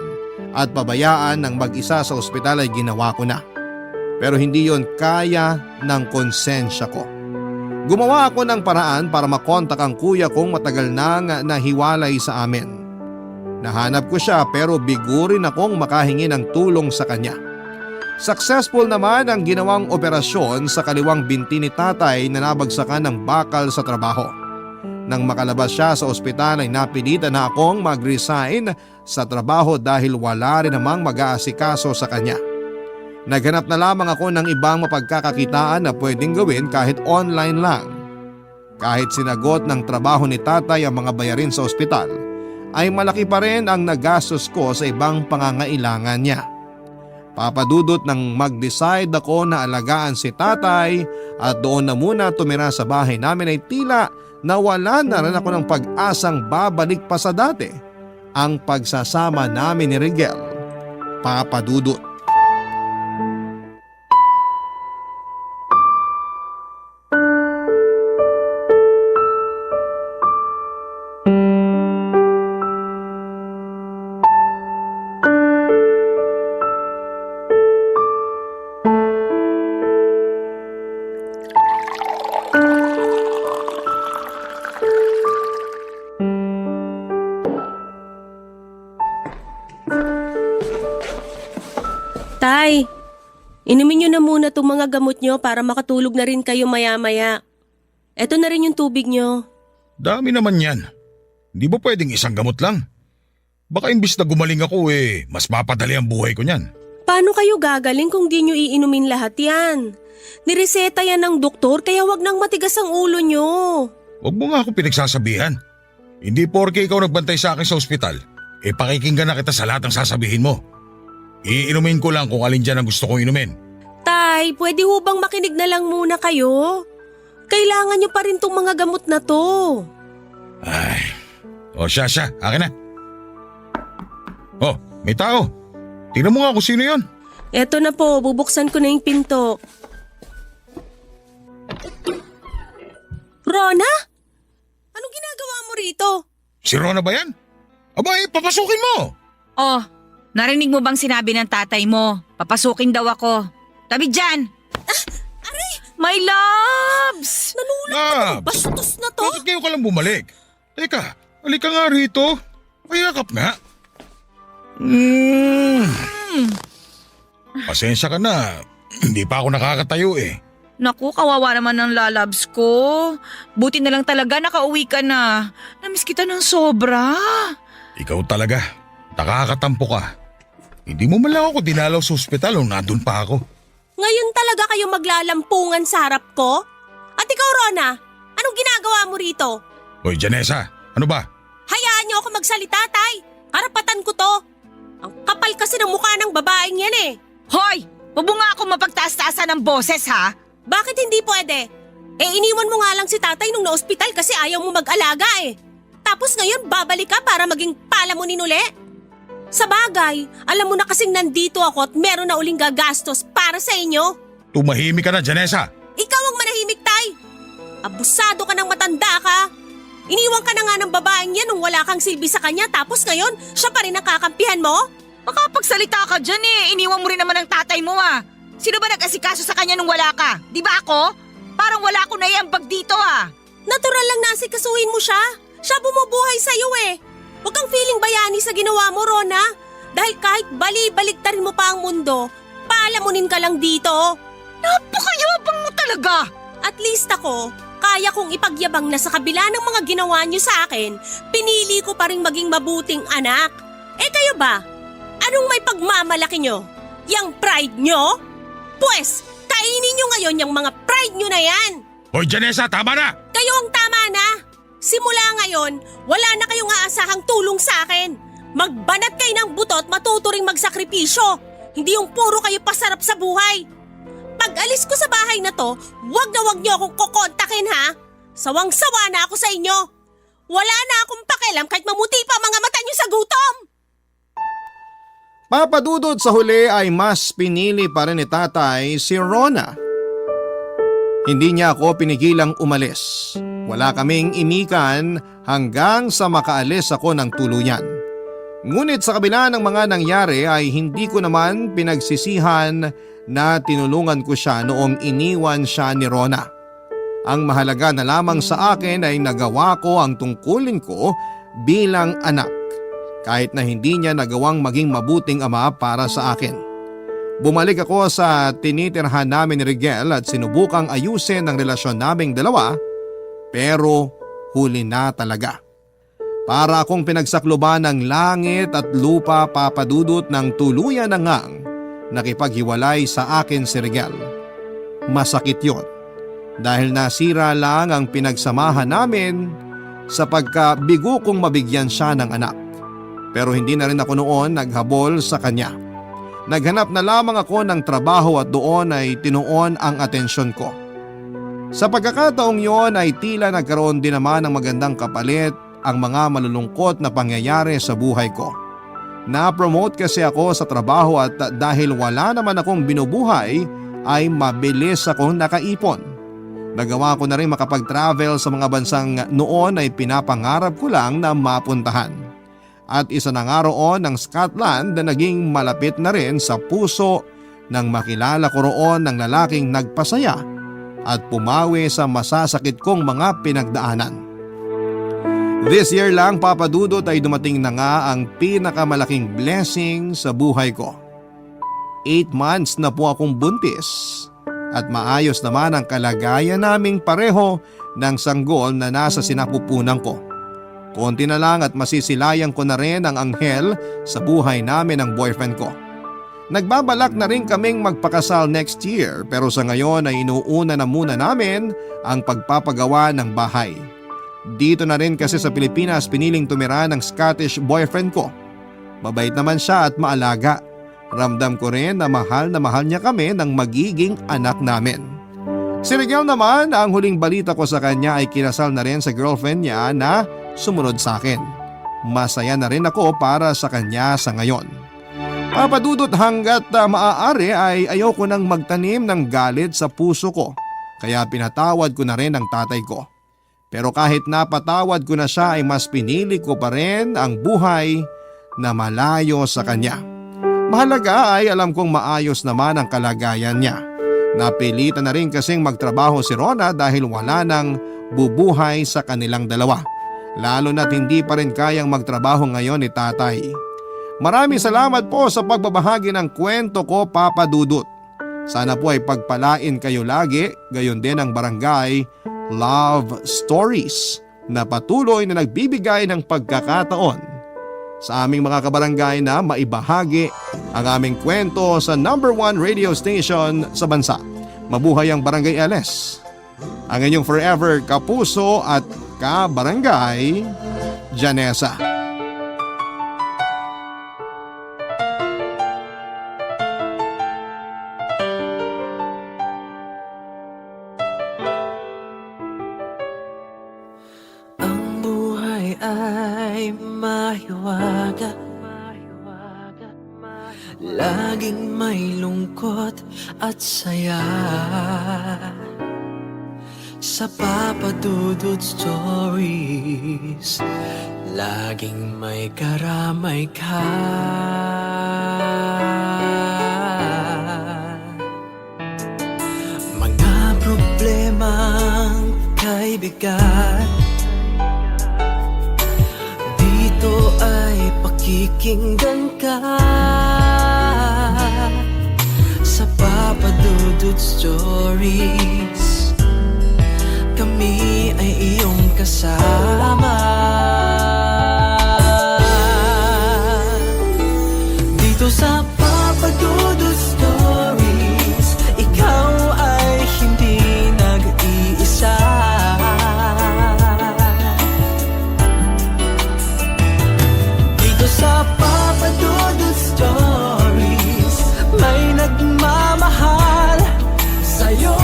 at pabayaan ng mag-isa sa ospital ay ginawa ko na. Pero hindi yon kaya ng konsensya ko. Gumawa ako ng paraan para makontak ang kuya kong matagal nang nahiwalay sa amin. Nahanap ko siya pero bigo rin akong makahingi ng tulong sa kanya. Successful naman ang ginawang operasyon sa kaliwang binti ni tatay na nabagsakan ng bakal sa trabaho. Nang makalabas siya sa ospital ay napilitan na akong mag-resign sa trabaho dahil wala rin namang mag-aasikaso sa kanya. Naghanap na lamang ako ng ibang mapagkakakitaan na pwedeng gawin kahit online lang. Kahit sinagot ng trabaho ni tatay ang mga bayarin sa ospital, ay malaki pa rin ang nagastos ko sa ibang pangangailangan niya. Papadudot nang mag-decide ako na alagaan si tatay at doon na muna tumira sa bahay namin ay tila nawala na rin ako ng pag-asang babalik pa sa dati ang pagsasama namin ni Rigel Papa Dudut. Tay, inumin nyo na muna itong mga gamot nyo para makatulog na rin kayo maya-maya. Eto na rin yung tubig nyo. Dami naman yan. Hindi ba pwedeng isang gamot lang? Baka imbis na gumaling ako mas mapadali ang buhay ko niyan. Paano kayo gagaling kung di nyo iinumin lahat yan? Nireseta yan ng doktor kaya wag nang matigas ang ulo nyo. Huwag mo nga ako pinagsasabihan. Hindi porke ikaw nagbantay sa akin sa ospital, pakikinggan na kita sa lahat ng sasabihin mo. Iinumin ko lang kung alin dyan ang gusto kong inumin. Tay, pwede ho bang makinig na lang muna kayo? Kailangan nyo pa rin tong mga gamot na to. Ay, siya, akin na. May tao. Tingnan mo nga kung sino yon. Eto na po, bubuksan ko na yung pinto. Rona? Anong ginagawa mo rito? Si Rona ba yan? Abay, papasukin mo. Oh, narinig mo bang sinabi ng tatay mo? Papasukin daw ako. Tabi dyan! Aray! My loves! Labs, Bastos na to? bakit ngayon ka lang bumalik? Teka, halika nga rito. Payakap nga. Pasensya ka na. Hindi pa ako nakakatayo Naku, kawawa naman ng lalabs ko. Buti na lang talaga nakauwi ka na. Namiss kita ng sobra. Ikaw talaga. Nakakatampo ka. Hindi mo man lang ako dinalaw sa ospital nung nandun pa ako. Ngayon talaga kayo maglalampungan sa harap ko? At ikaw, Rona, anong ginagawa mo rito? Hoy, Janessa, ano ba? Hayaan niyo ako magsalita, tay. Karapatan ko to. Ang kapal kasi ng mukha ng babaeng yan Hoy! Huwag mo nga ako mapagtaas-taasan ng boses ha? Bakit hindi pwede? Iniwan mo nga lang si tatay nung na-ospital kasi ayaw mo mag-alaga Tapos ngayon babalik ka para maging palamunin uli? Sa bagay, alam mo na kasing nandito ako at meron na uling gagastos para sa inyo. Tumahimik ka na, Janessa. Ikaw ang manahimik, tay. Abusado ka ng matanda ka. Iniwan ka na nga ng babaeng yan nung wala kang silbi sa kanya tapos ngayon siya pa rin ang kakampihan mo? Makapagsalita ka dyan Iniwan mo rin naman ang tatay mo Sino ba nag-asikaso sa kanya nung wala ka? Di ba ako? Parang wala ko na iambag dito Natural lang na asikasuhin mo siya. Siya bumubuhay sa'yo Huwag kang feeling bayani sa ginawa mo, Rona. Dahil kahit bali-baliktarin mo pa ang mundo, palamunin ka lang dito. Napakayabang mo talaga! At least ako, kaya kong ipagyabang na sa kabila ng mga ginawa niyo sa akin, pinili ko pa rin maging mabuting anak. Kayo ba? Anong may pagmamalaki nyo? Yang pride nyo? Pwes, kainin nyo ngayon yung mga pride nyo na yan. Hoy, Janessa, tama na! Kayo ang tama na. Simula ngayon, wala na kayong aasahang tulong sa akin. Magbanat kayo ng buto at matuto ring magsakripisyo. Hindi yung puro kayo pasarap sa buhay. Pag alis ko sa bahay na to, wag niyo akong kokontakin ha. Sawang-sawa na ako sa inyo. Wala na akong pakialam kahit mamuti pa mga mata niyo sa gutom. Papa Dudut, sa huli ay mas pinili pa rin ni tatay si Rona. Hindi niya ako pinigilang umalis. Wala kaming imikan hanggang sa makaalis ako ng tuluyan. Ngunit sa kabila ng mga nangyari ay hindi ko naman pinagsisihan na tinulungan ko siya noong iniwan siya ni Rona. Ang mahalaga na lamang sa akin ay nagawa ko ang tungkulin ko bilang anak, kahit na hindi niya nagawang maging mabuting ama para sa akin. Bumalik ako sa tinitirhan namin ni Rigel at sinubukang ayusin ang relasyon naming dalawa, pero huli na talaga. Para akong pinagsakluban ng langit at lupa, Papa Dudut, ng tuluyan na ngang nakipaghiwalay sa akin si Rigel. Masakit yon dahil nasira lang ang pinagsamahan namin sa pagkabigo kong mabigyan siya ng anak. Pero hindi na rin ako noon naghabol sa kanya. Naghanap na lamang ako ng trabaho at doon ay tinuon ang atensyon ko. Sa pagkakataong yon ay tila nagkaroon din naman ng magandang kapalit ang mga malulungkot na pangyayari sa buhay ko. Na-promote kasi ako sa trabaho at dahil wala naman akong binubuhay ay mabilis akong nakaipon. Nagawa ko na rin makapag-travel sa mga bansang noon ay pinapangarap ko lang na mapuntahan. At isa na nga roon ang Scotland na naging malapit na rin sa puso nang makilala ko roon ng lalaking nagpasaya at pumawi sa masasakit kong mga pinagdaanan. This year lang, Papa Dudut, ay dumating na nga ang pinakamalaking blessing sa buhay ko. 8 months na po akong buntis at maayos naman ang kalagayan naming pareho ng sanggol na nasa sinapupunan ko. Konti na lang at masisilayan ko na rin ang anghel sa buhay namin ng boyfriend ko. Nagbabalak na rin kaming magpakasal next year pero sa ngayon ay inuuna na muna namin ang pagpapagawa ng bahay. Dito na rin kasi sa Pilipinas piniling tumira ng Scottish boyfriend ko. Mabait naman siya at maalaga. Ramdam ko rin na mahal niya kami ng magiging anak namin. Si Rigel naman, ang huling balita ko sa kanya ay kinasal na rin sa girlfriend niya na sumunod sa akin. Masaya na rin ako para sa kanya sa ngayon. Papa Dudut, hanggat maaari ay ayoko nang magtanim ng galit sa puso ko. Kaya pinatawad ko na rin ang tatay ko. Pero kahit napatawad ko na siya ay mas pinili ko pa rin ang buhay na malayo sa kanya. Mahalaga ay alam kong maayos naman ang kalagayan niya. Napilitan na rin kasing magtrabaho si Rona dahil wala nang bubuhay sa kanilang dalawa. Lalo na't hindi pa rin kayang magtrabaho ngayon ni tatay. Maraming salamat po sa pagbabahagi ng kwento ko, Papa Dudut. Sana po ay pagpalain kayo lagi, gayon din ang Barangay Love Stories na patuloy na nagbibigay ng pagkakataon sa aming mga kabarangay na maibahagi ang aming kwento sa #1 radio station sa bansa. Mabuhay ang Barangay LS. Ang inyong forever kapuso at kabarangay, Janessa. Ay mahiwaga, laging may lungkot at saya. Sa Papa Dudut Stories, laging may karamay ka. Mga problemang kay bigat, dito ay pakikinggan ka. Sa Papa Dudut Stories, kami ay iyong kasama. Dito sa Papa Dudut Stories, ikaw ay hindi nag-iisa. Sa Papa Dudut Stories, may nagmamahal sa'yo.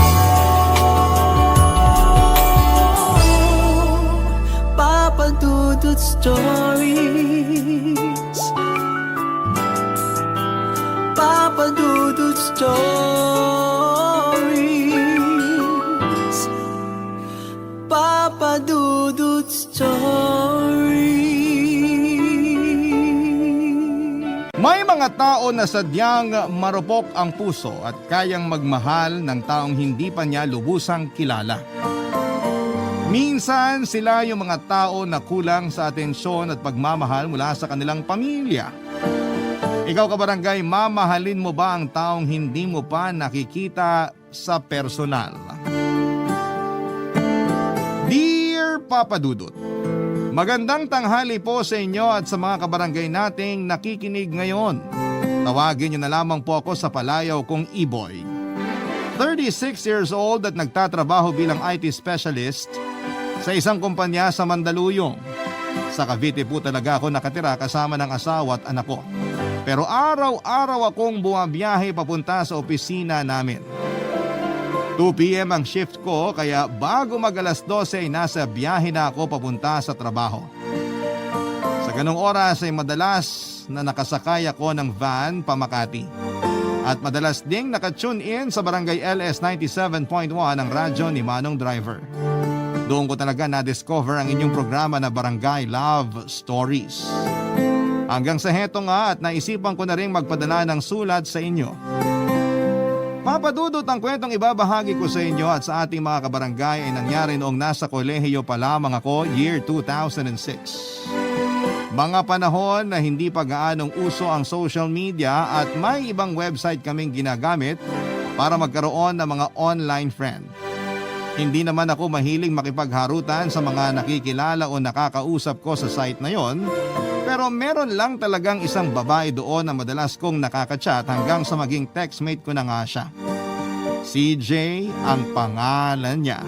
Papa Dudut Stories, Papa Dudut Stories, Papa Dudut Stories. May mga tao na sadyang marupok ang puso at kayang magmahal ng taong hindi pa niya lubusang kilala. Minsan sila yung mga tao na kulang sa atensyon at pagmamahal mula sa kanilang pamilya. Ikaw, kabarangay, mamahalin mo ba ang taong hindi mo pa nakikita sa personal? Dear Papa Dudut, magandang tanghali po sa inyo at sa mga kabarangay nating nakikinig ngayon. Tawagin niyo na lamang po ako sa palayaw kong Iboy. 36 years old at nagtatrabaho bilang IT specialist sa isang kumpanya sa Mandaluyong. Sa Cavite po talaga ako nakatira kasama ng asawa at anak ko. Pero araw-araw akong bumabiyahe papunta sa opisina namin. 2 p.m. ang shift ko kaya bago mag-alas 12 ay nasa biyahe na ako papunta sa trabaho. Sa Ganong oras ay madalas na nakasakay ako ng van pa Makati. At madalas ding nakatune in sa Barangay LS 97.1 ang radyo ni Manong Driver. Doon ko talaga na-discover ang inyong programa na Barangay Love Stories. Hanggang sa heto nga at naisipan ko na rin magpadala ng sulat sa inyo. Papadudot ang kwentong ibabahagi ko sa inyo at sa ating mga kabarangay ay nangyari noong nasa kolehiyo pa lamang ako, year 2006. Mga panahon na hindi pa gaanong uso ang social media at may ibang website kaming ginagamit para magkaroon ng mga online friend. Hindi naman ako mahiling makipagharutan sa mga nakikilala o nakakausap ko sa site na yon, pero meron lang talagang isang babae doon na madalas kong nakakachat hanggang sa maging textmate ko na nga siya. CJ ang pangalan niya.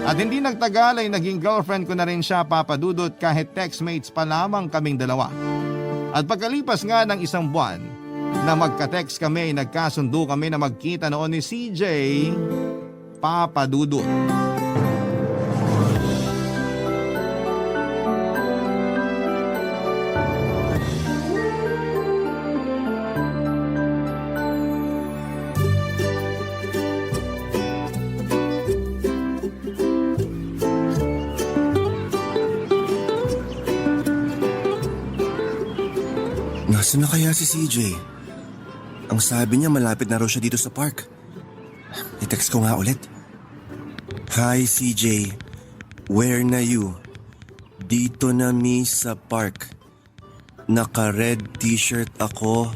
At hindi nagtagal ay naging girlfriend ko na rin siya, papadudot, kahit textmates pa lamang kaming dalawa. At pagkalipas nga ng isang buwan na magka-text kami, nagkasundo kami na magkita noon ni CJ, papadudot. Nasaan na kaya si CJ? Ang sabi niya malapit na raw siya dito sa park. I-text ko nga ulit. Hi CJ, where na you? Dito na mi sa park. Naka-red t-shirt ako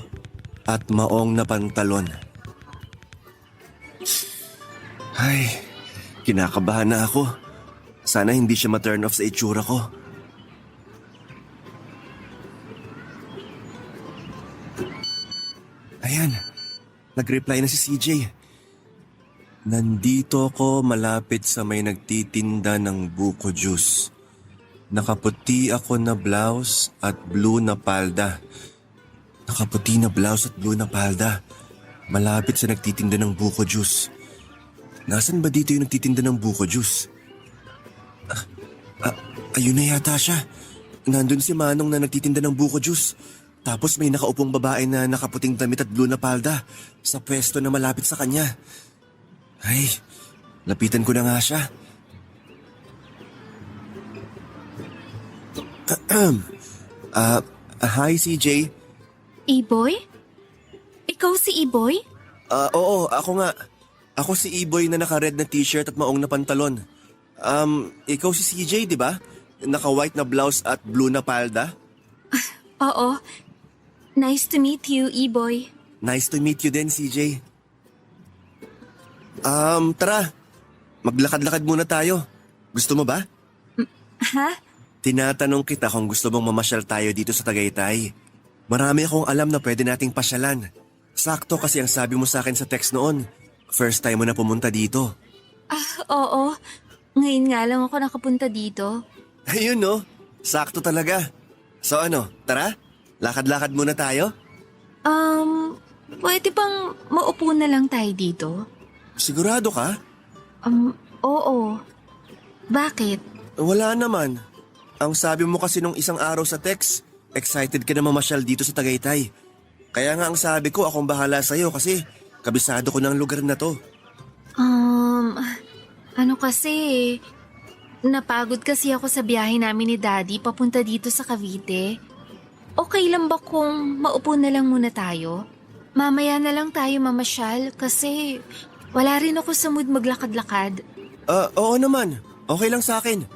at maong na pantalon. Ay, kinakabahan na ako. Sana hindi siya ma-turn off sa itsura ko. Ayan, nag-reply na si CJ. Nandito ako malapit sa may nagtitinda ng buko juice. Nakaputi ako na blouse at blue na palda. Nakaputi na blouse at blue na palda. Malapit sa nagtitinda ng buko juice. Nasaan ba dito yung nagtitinda ng buko juice? Ayun na yata siya. Nandun si Manong na nagtitinda ng buko juice. Tapos may nakaupong babae na nakaputing damit at blue na palda sa pwesto na malapit sa kanya. Ay, lapitan ko na nga siya. Hi CJ. E-boy? Ikaw si E-boy? Oo, ako nga. Ako si E-boy na naka-red na t-shirt at maong na pantalon. Ikaw si CJ, di ba? Naka-white na blouse at blue na palda? Oo. Nice to meet you, E-boy. Nice to meet you din, CJ. Tara. Maglakad-lakad muna tayo. Gusto mo ba? Ha? Tinatanong kita kung gusto mong mamasyal tayo dito sa Tagaytay. Marami akong alam na pwede nating pasyalan. Sakto kasi ang sabi mo sa akin sa text noon. First time mo na pumunta dito. Oo. Ngayon nga lang ako nakapunta dito. Ayun no, sakto talaga. So ano, tara? Lakad-lakad muna tayo? Pwede bang maupo na lang tayo dito? Sigurado ka? Oo. Bakit? Wala naman. Ang sabi mo kasi nung isang araw sa text, excited ka na mamasyal dito sa Tagaytay. Kaya nga ang sabi ko, akong bahala sa'yo kasi kabisado ko ng lugar na to. Ano kasi, napagod kasi ako sa biyahe namin ni Daddy papunta dito sa Cavite. Okay lang ba kung maupo na lang muna tayo? Mamaya na lang tayo mamasyal kasi wala rin ako sa mood maglakad-lakad. Oo naman. Okay lang sa akin.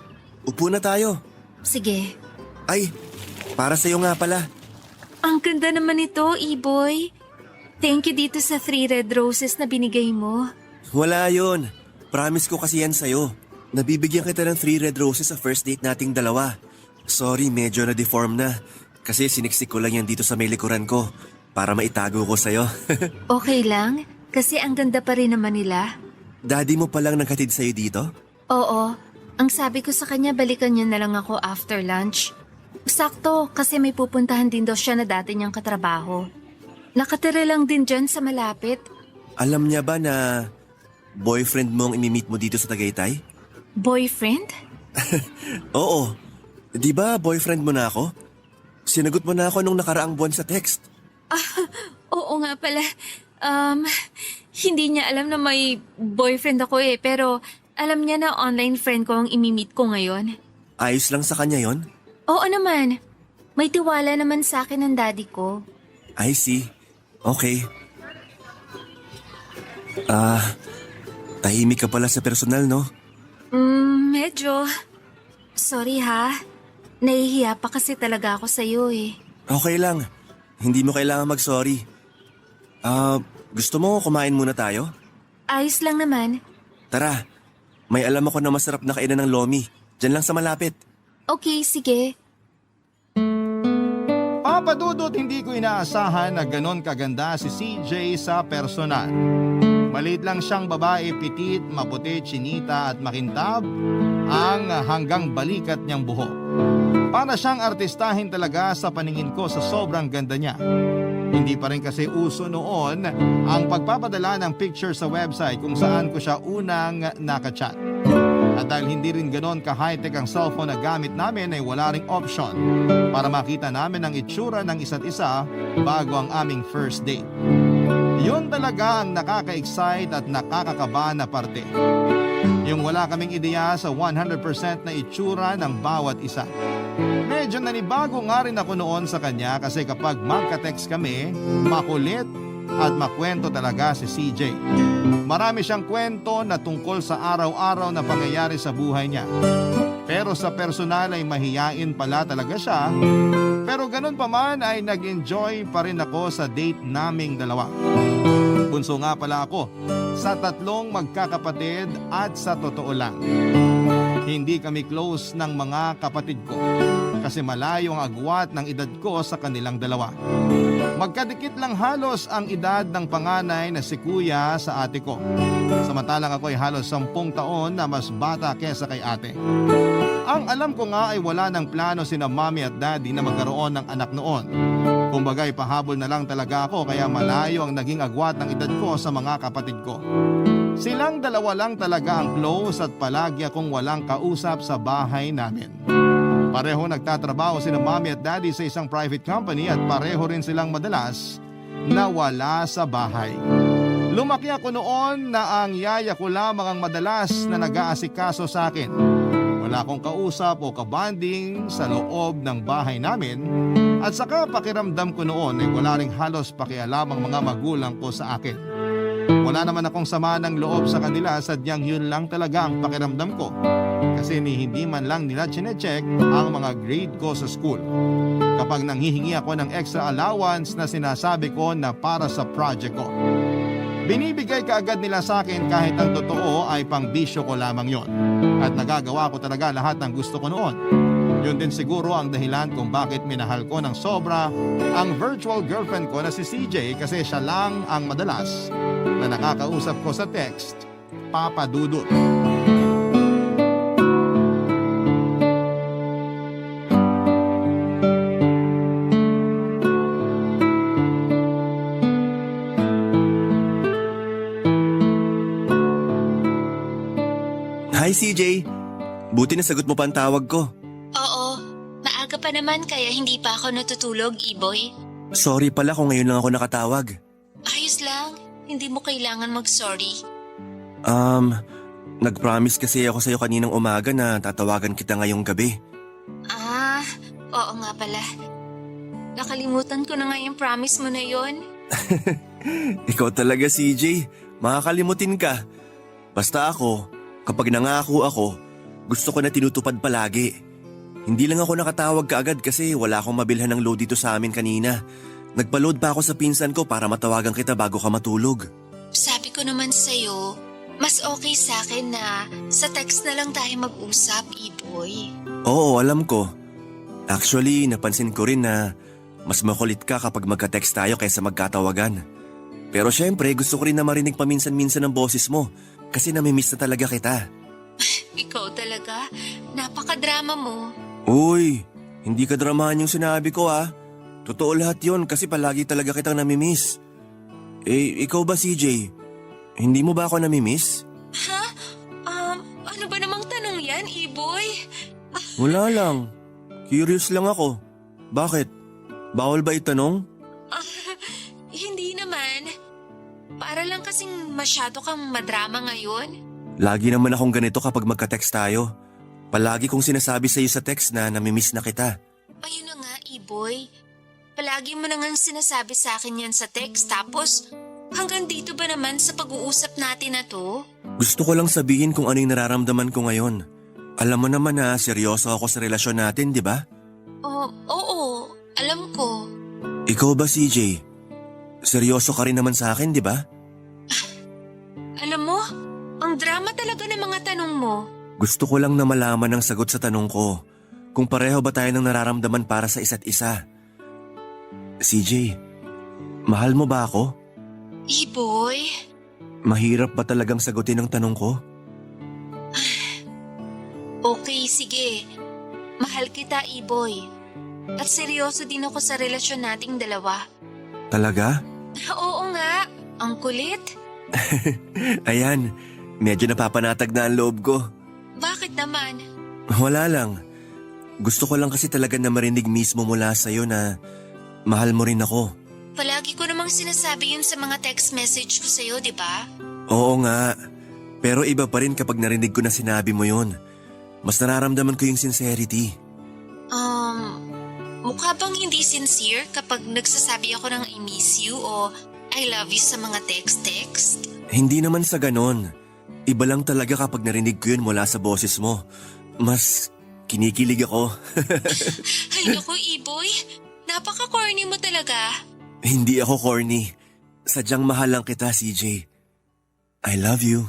Upo na tayo. Sige. Ay, para sa'yo nga pala. Ang ganda naman ito, E-boy. Thank you dito sa 3 red roses na binigay mo. Wala yun. Promise ko kasi yan sa'yo. Nabibigyan kita ng 3 red roses sa first date nating dalawa. Sorry, medyo na-deform na. Kasi siniksik ko lang yan dito sa may likuran ko para maitago ko sa'yo. Okay lang, kasi ang ganda pa rin naman nila. Daddy mo palang naghatid sa'yo dito? Oo, ang sabi ko sa kanya balikan niya na lang ako after lunch. Sakto, kasi may pupuntahan din daw siya na dati niyang katrabaho. Nakatira lang din dyan sa malapit. Alam niya ba na boyfriend mo ang imi-meet mo dito sa Tagaytay? Boyfriend? Oo. Di ba boyfriend mo na ako? Sinagot mo na ako nung nakaraang buwan sa text. Oo nga pala. Hindi niya alam na may boyfriend ako pero alam niya na online friend ko ang imimit ko ngayon. Ayos lang sa kanya yon? Oo naman. May tiwala naman sa akin ng daddy ko. I see. Okay. Tahimik ka pala sa personal, no? Medyo. Sorry ha. Nahihiya pa kasi talaga ako sa'yo eh. Okay lang. Hindi mo kailangan mag-sorry. Gusto mo kumain muna tayo? Ayos lang naman. Tara. May alam ako na masarap na kainan ng lomi. Diyan lang sa malapit. Okay, sige. Papadudot, hindi ko inaasahan na ganon kaganda si CJ sa personal. Maliit lang siyang babae, pitit, maputi, chinita at makintab ang hanggang balikat niyang buhok. Para siyang artistahin talaga sa paningin ko sa sobrang ganda niya. Hindi pa rin kasi uso noon ang pagpapadala ng picture sa website kung saan ko siya unang nakachat. At dahil hindi rin ganon ka-high-tech ang cellphone na gamit namin ay wala ring option para makita namin ang itsura ng isa't isa bago ang aming first date. Yun talaga ang nakaka-excite at nakakakaba na parte. Yung wala kaming ideya sa 100% na itsura ng bawat isa. Medyo nanibago nga rin ako noon sa kanya kasi kapag magka-text kami, makulit at makwento talaga si CJ. Marami siyang kwento na tungkol sa araw-araw na pangyayari sa buhay niya. Pero sa personal ay mahiyain pala talaga siya. Pero ganun pa man ay nag-enjoy pa rin ako sa date naming dalawa. Bunso nga pala ako sa 3 magkakapatid at sa totoo lang, hindi kami close ng mga kapatid ko kasi malayo ang agwat ng edad ko sa kanilang dalawa. Magkadikit lang halos ang edad ng panganay na si kuya sa ate ko. Samantalang ako ay halos 10 taon na mas bata kesa kay ate. Ang alam ko nga ay wala ng plano sina mommy at daddy na magkaroon ng anak noon. Kumbaga pahabol na lang talaga ako kaya malayo ang naging agwat ng edad ko sa mga kapatid ko. Silang dalawa lang talaga ang close at palagi akong walang kausap sa bahay namin. Pareho nagtatrabaho sina mommy at daddy sa isang private company at pareho rin silang madalas na wala sa bahay. Lumaki ako noon na ang yaya ko lamang ang madalas na nag-aasikaso sa akin. Wala akong kausap o kabanding sa loob ng bahay namin at saka pakiramdam ko noon ay wala ring halos pakialam ang mga magulang ko sa akin. Wala naman akong sama ng loob sa kanila, sadyang yun lang talaga ang pakiramdam ko. Kasi hindi man lang nila chinecheck ang mga grade ko sa school. Kapag nanghihingi ako ng extra allowance na sinasabi ko na para sa project ko, binibigay kaagad nila sa akin kahit ang totoo ay pangbisyo ko lamang yon. At nagagawa ko talaga lahat ng gusto ko noon. Yun din siguro ang dahilan kung bakit minahal ko ng sobra ang virtual girlfriend ko na si CJ kasi siya lang ang madalas na nakakausap ko sa text, Papa Dudut. Hi CJ, buti na sagot mo pa ang tawag ko. Oo, maaga pa naman kaya hindi pa ako natutulog, E-boy. Sorry pala kung ngayon lang ako nakatawag. Ayos lang, hindi mo kailangan mag-sorry. Nag-promise kasi ako sa'yo kaninang umaga na tatawagan kita ngayong gabi. Oo nga pala. Nakalimutan ko na nga yung promise mo na yon. Ikaw talaga CJ, makakalimutin ka. Basta ako, kapag nangako ako, gusto ko na tinutupad palagi. Hindi lang ako nakatawag kaagad kasi wala akong mabilhan ng load dito sa amin kanina. Nagpa-load pa ako sa pinsan ko para matawagan kita bago ka matulog. Sabi ko naman sa'yo, mas okay sa akin na sa text na lang tayo mag-usap, E-boy. Oo, alam ko. Actually, napansin ko rin na mas makulit ka kapag magka-text tayo kaysa magkatawagan. Pero syempre, gusto ko rin na marinig paminsan-minsan ang boses mo kasi namimiss na talaga kita. Ikaw talaga, napaka-drama mo. Uy, hindi ka dramahan yung sinabi ko ah. Totoo lahat yon kasi palagi talaga kitang namimiss. Ikaw ba CJ? Hindi mo ba ako namimiss? Ha? Ano ba namang tanong yan, E-boy? Wala lang. Curious lang ako. Bakit? Bawal ba itanong? Hindi naman. Para lang kasing masyado kang madrama ngayon. Lagi naman akong ganito kapag magka-text tayo. Palagi kong sinasabi sa'yo sa text na namimiss na kita. Ayun na nga, E-boy. Palagi mo na ngang sinasabi sa akin yan sa text, tapos hanggang dito ba naman sa pag-uusap natin na to? Gusto ko lang sabihin kung ano yung nararamdaman ko ngayon. Alam mo naman na seryoso ako sa relasyon natin, di ba? Oo, alam ko. Ikaw ba, CJ? Seryoso ka rin naman sa akin, di ba? Alam mo, ang drama talaga ng mga tanong mo. Gusto ko lang na malaman ang sagot sa tanong ko. Kung pareho ba tayo ng nararamdaman para sa isa't isa? CJ, mahal mo ba ako? E-boy, Mahirap ba talagang sagutin ang tanong ko? okay, sige. Mahal kita, E-boy. At seryoso din ako sa relasyon nating dalawa. Talaga? Oo nga, ang kulit. Ayan, medyo napapanatag na ang loob ko. Bakit naman? Wala lang. Gusto ko lang kasi talaga na marinig mismo mula sa'yo na mahal mo rin ako. Palagi ko namang sinasabi yun sa mga text message ko sa'yo, di ba? Oo nga, pero iba pa rin kapag narinig ko na sinabi mo yun. Mas nararamdaman ko yung sincerity. Mukha bang hindi sincere kapag nagsasabi ako ng I miss you o I love you sa mga text-text? Hindi naman sa ganon. Iba lang talaga kapag narinig ko yun mula sa boses mo. Mas kinikilig ako. Ay naku, E-boy. Napaka-corny mo talaga. Hindi ako corny. Sadyang mahal lang kita, CJ. I love you.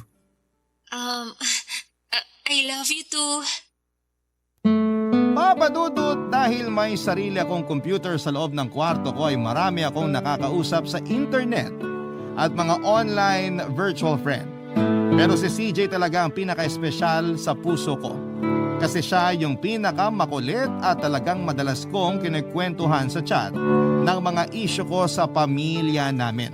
I love you too. Papa Dudut, dahil may sarili akong computer sa loob ng kwarto ko ay marami akong nakakausap sa internet at mga online virtual friend. Pero si CJ talaga ang pinaka-espesyal sa puso ko. Kasi siya yung pinaka-makulit at talagang madalas kong kinukwentuhan sa chat ng mga issue ko sa pamilya namin.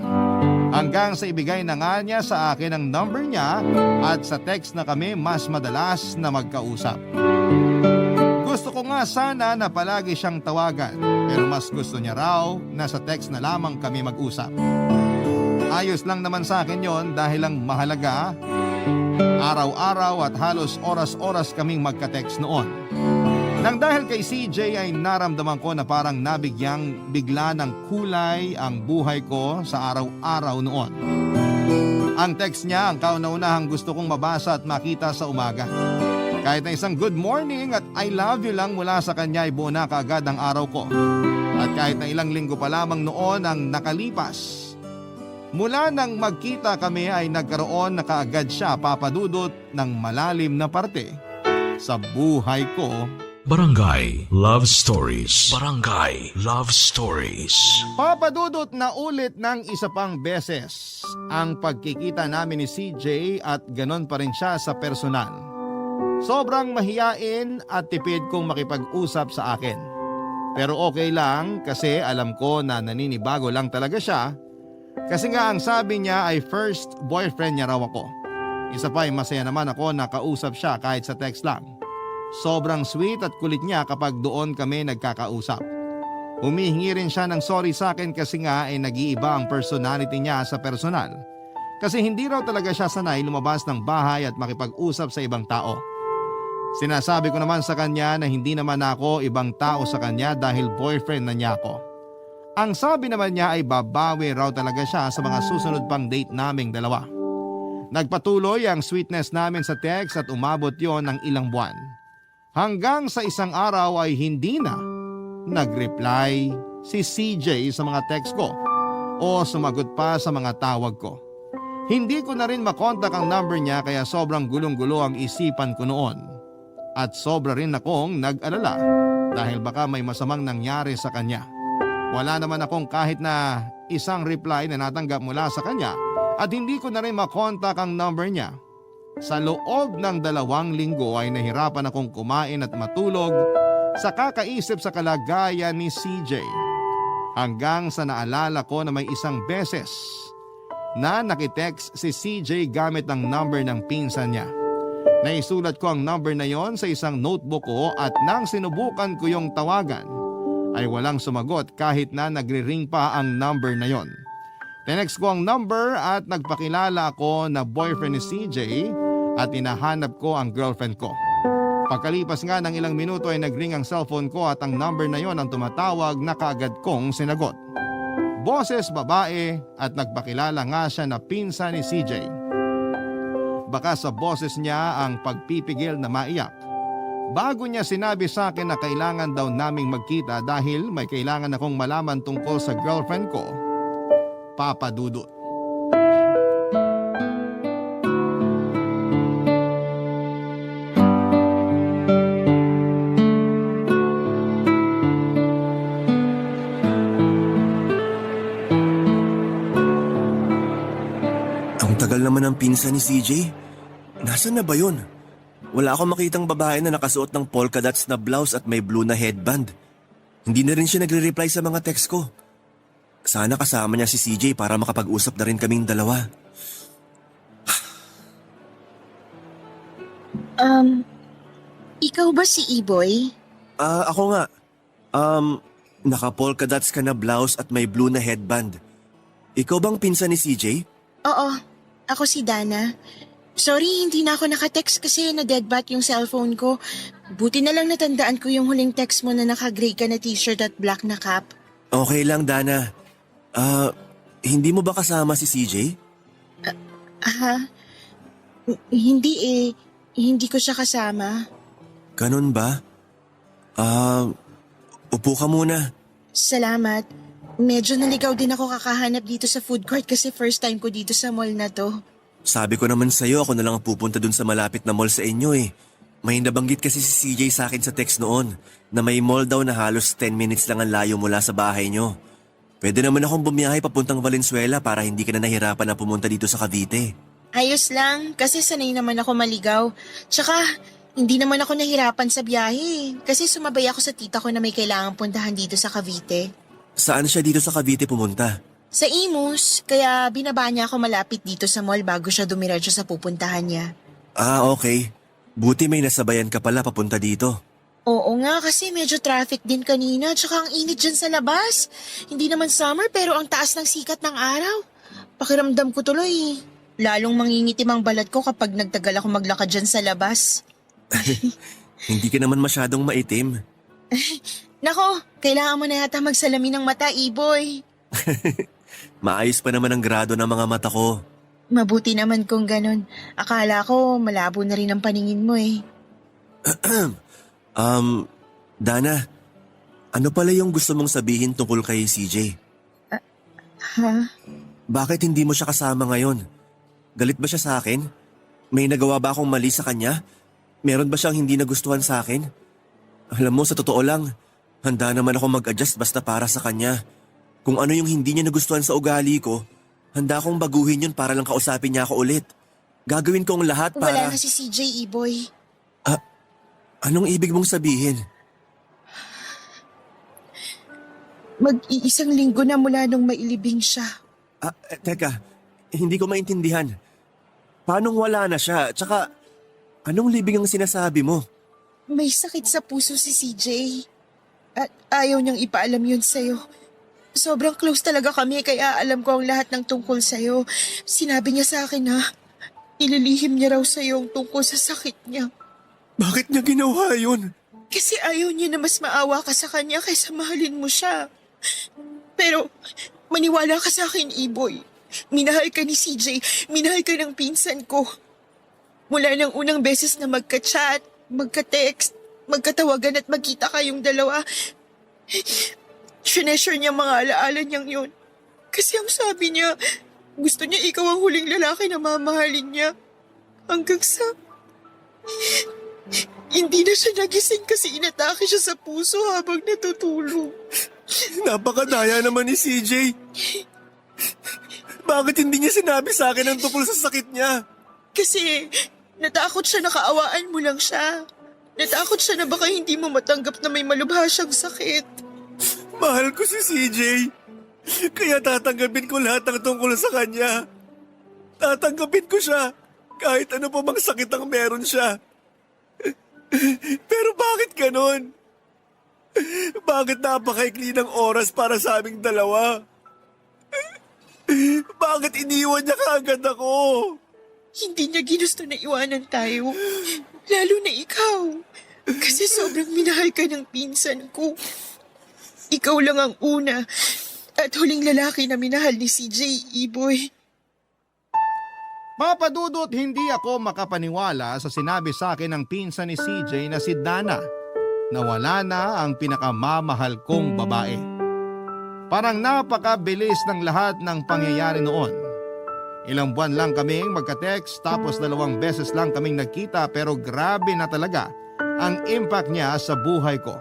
Hanggang sa ibigay na nga niya sa akin ang number niya at sa text na kami mas madalas na magkausap. Gusto ko nga sana na palagi siyang tawagan pero mas gusto niya raw na sa text na lamang kami mag-usap. Ayos lang naman sa akin yon dahil lang mahalaga, araw-araw at halos oras-oras kaming magka-text noon. Nang dahil kay CJ ay naramdaman ko na parang nabigyang bigla ng kulay ang buhay ko sa araw-araw noon. Ang text niya ang kauna-unahang gusto kong mabasa at makita sa umaga. Kahit na isang good morning at I love you lang mula sa kanya ay buo na kaagad ang araw ko. At kahit na ilang linggo pa lamang noon ang nakalipas, mula nang magkita kami ay nagkaroon na kaagad siya, Papa Dudut, ng malalim na parte sa buhay ko. Barangay Love Stories. Barangay Love Stories. Papa Dudut, na ulit ng isa pang beses ang pagkikita namin ni CJ at ganon pa rin siya sa personal. Sobrang mahiyain at tipid kong makipag-usap sa akin. Pero okay lang kasi alam ko na naninibago lang talaga siya. Kasi nga ang sabi niya ay first boyfriend niya raw ako. Isa pa ay masaya naman ako na kausap siya kahit sa text lang. Sobrang sweet at kulit niya kapag doon kami nagkakausap. Humihingi rin siya ng sorry sa akin kasi nga ay nag-iiba ang personality niya sa personal. Kasi hindi raw talaga siya sanay lumabas ng bahay at makipag-usap sa ibang tao. Sinasabi ko naman sa kanya na hindi naman ako ibang tao sa kanya dahil boyfriend na niya ako. Ang sabi naman niya ay babawi raw talaga siya sa mga susunod pang date naming dalawa. Nagpatuloy ang sweetness namin sa text at umabot yon ng ilang buwan. Hanggang sa isang araw ay hindi na nag-reply si CJ sa mga text ko o sumagot pa sa mga tawag ko. Hindi ko na rin makontak ang number niya kaya sobrang gulong-gulo ang isipan ko noon. At sobra rin akong nag-alala dahil baka may masamang nangyari sa kanya. Wala naman akong kahit na isang reply na natanggap mula sa kanya at hindi ko na rin makontak ang number niya. Sa loob ng 2 linggo ay nahirapan akong kumain at matulog sa kakaisip sa kalagayan ni CJ. Hanggang sa naalala ko na may isang beses na nakitext si CJ gamit ang number ng pinsan niya. Naisulat ko ang number na yon sa isang notebook ko at nang sinubukan ko yung tawagan ay walang sumagot kahit na nagre-ring pa ang number na yon. Tinext ko ang number at nagpakilala ako na boyfriend ni CJ at hinahanap ko ang girlfriend ko. Pagkalipas nga ng ilang minuto ay nagring ang cellphone ko at ang number na yon ang tumatawag na kaagad kong sinagot. Boses babae at nagpakilala nga siya na pinsan ni CJ. Baka sa boses niya ang pagpipigil na maiyak. Bago niya sinabi sa akin na kailangan daw naming magkita dahil may kailangan akong malaman tungkol sa girlfriend ko, Papa Dudut. Ang tagal naman ng pinsan ni CJ. Nasaan na ba yun? Wala akong makitang babae na nakasuot ng polka dots na blouse at may blue na headband. Hindi na rin siya nagre-reply sa mga text ko. Sana kasama niya si CJ para makapag-usap na rin kaming dalawa. Ikaw ba si Iboy? Ako nga. Naka-polka dots ka na blouse at may blue na headband. Ikaw bang pinsan ni CJ? Oo, ako si Dana. Sorry, hindi na ako nakatext kasi na-deadbat yung cellphone ko. Buti na lang natandaan ko yung huling text mo na naka-gray ka na t-shirt at black na cap. Okay lang, Dana. Hindi mo ba kasama si CJ? Hindi eh. Hindi ko siya kasama. Ganun ba? Upo ka muna. Salamat. Medyo naligaw din ako kakahanap dito sa food court kasi first time ko dito sa mall na to. Sabi ko naman sa'yo, ako na lang ang pupunta dun sa malapit na mall sa inyo eh. May nabanggit kasi si CJ sa akin sa text noon na may mall daw na halos 10 minutes lang ang layo mula sa bahay nyo. Pwede naman akong bumiyahe papuntang Valenzuela para hindi ka na nahirapan na pumunta dito sa Cavite. Ayos lang kasi sanay naman ako maligaw. Tsaka hindi naman ako nahirapan sa biyahe kasi sumabay ako sa tita ko na may kailangang puntahan dito sa Cavite. Saan siya dito sa Cavite pumunta? Sa Imus, kaya binaba niya ako malapit dito sa mall bago siya dumiretso sa pupuntahan niya. Okay. Buti may nasabayan ka pala papunta dito. Oo nga kasi medyo traffic din kanina tsaka ang init dyan sa labas. Hindi naman summer pero ang taas ng sikat ng araw. Pakiramdam ko tuloy. Lalong mangingitim ang balat ko kapag nagtagal ako maglakad dyan sa labas. Hindi ka naman masyadong maitim. Nako, kailangan mo na yata magsalamin ng mata, Iboy. Maayos pa naman ang grado ng mga mata ko. Mabuti naman kung ganun. Akala ko malabo na rin ang paningin mo eh. Dana, ano pala yung gusto mong sabihin tungkol kay CJ? Ha? Bakit hindi mo siya kasama ngayon? Galit ba siya sa akin? May nagawa ba akong mali sa kanya? Meron ba siyang hindi nagustuhan sa akin? Alam mo, sa totoo lang, handa naman ako mag-adjust basta para sa kanya. Kung ano yung hindi niya nagustuhan sa ugali ko, handa akong baguhin yun para lang kausapin niya ako ulit. Gagawin ko ang lahat para... Wala na si CJ, Iboy. Anong ibig mong sabihin? Mag-iisang linggo na mula nung mailibing siya. Teka, hindi ko maintindihan. Paanong wala na siya? Tsaka, anong libing ang sinasabi mo? May sakit sa puso si CJ. At ayaw niyang ipaalam yun sa'yo. Sobrang close talaga kami kaya alam ko ang lahat ng tungkol sa'yo. Sinabi niya sa akin na ililihim niya raw sa'yo ang tungkol sa sakit niya. Bakit niya ginawa yun? Kasi ayaw niya na mas maawa ka sa kanya kaysa mahalin mo siya. Pero maniwala ka sa akin, Iboy. Minahal ka ni CJ, minahal ka ng pinsan ko. Mula ng unang beses na magka-chat, magka-text, magkatawagan at magkita kayong dalawa, sinesure niya mga alaala niyang yun. Kasi ang sabi niya, gusto niya ikaw ang huling lalaki na mamahalin niya. Hanggang sa... Hindi na siya nagising kasi inatake siya sa puso habang natutulog. Napakadaya naman ni CJ. Bakit hindi niya sinabi sa akin ang tungkol sa sakit niya? Kasi natakot siya na kaawaan mo lang siya. Natakot siya na baka hindi mo matanggap na may malubha siyang sakit. Mahal ko si CJ. Kaya tatanggapin ko lahat ng tungkol sa kanya. Tatanggapin ko siya kahit ano pa mang sakit ang meron siya. Pero bakit ganon? Bakit napakaikli ng oras para sa aming dalawa? Bakit iniwan niya kaagad ako? Hindi niya ginusto na iwanan tayo. Lalo na ikaw. Kasi sobrang minahal ka ng pinsan ko. Ikaw lang ang una at huling lalaki na minahal ni CJ, Iboy. Papadudot, hindi ako makapaniwala sa sinabi sa akin ng pinsan ni CJ na si Dana na wala na ang pinakamamahal kong babae. Parang napakabilis ng lahat ng pangyayari noon. Ilang buwan lang kaming magka-text tapos 2 beses lang kaming nagkita pero grabe na talaga ang impact niya sa buhay ko.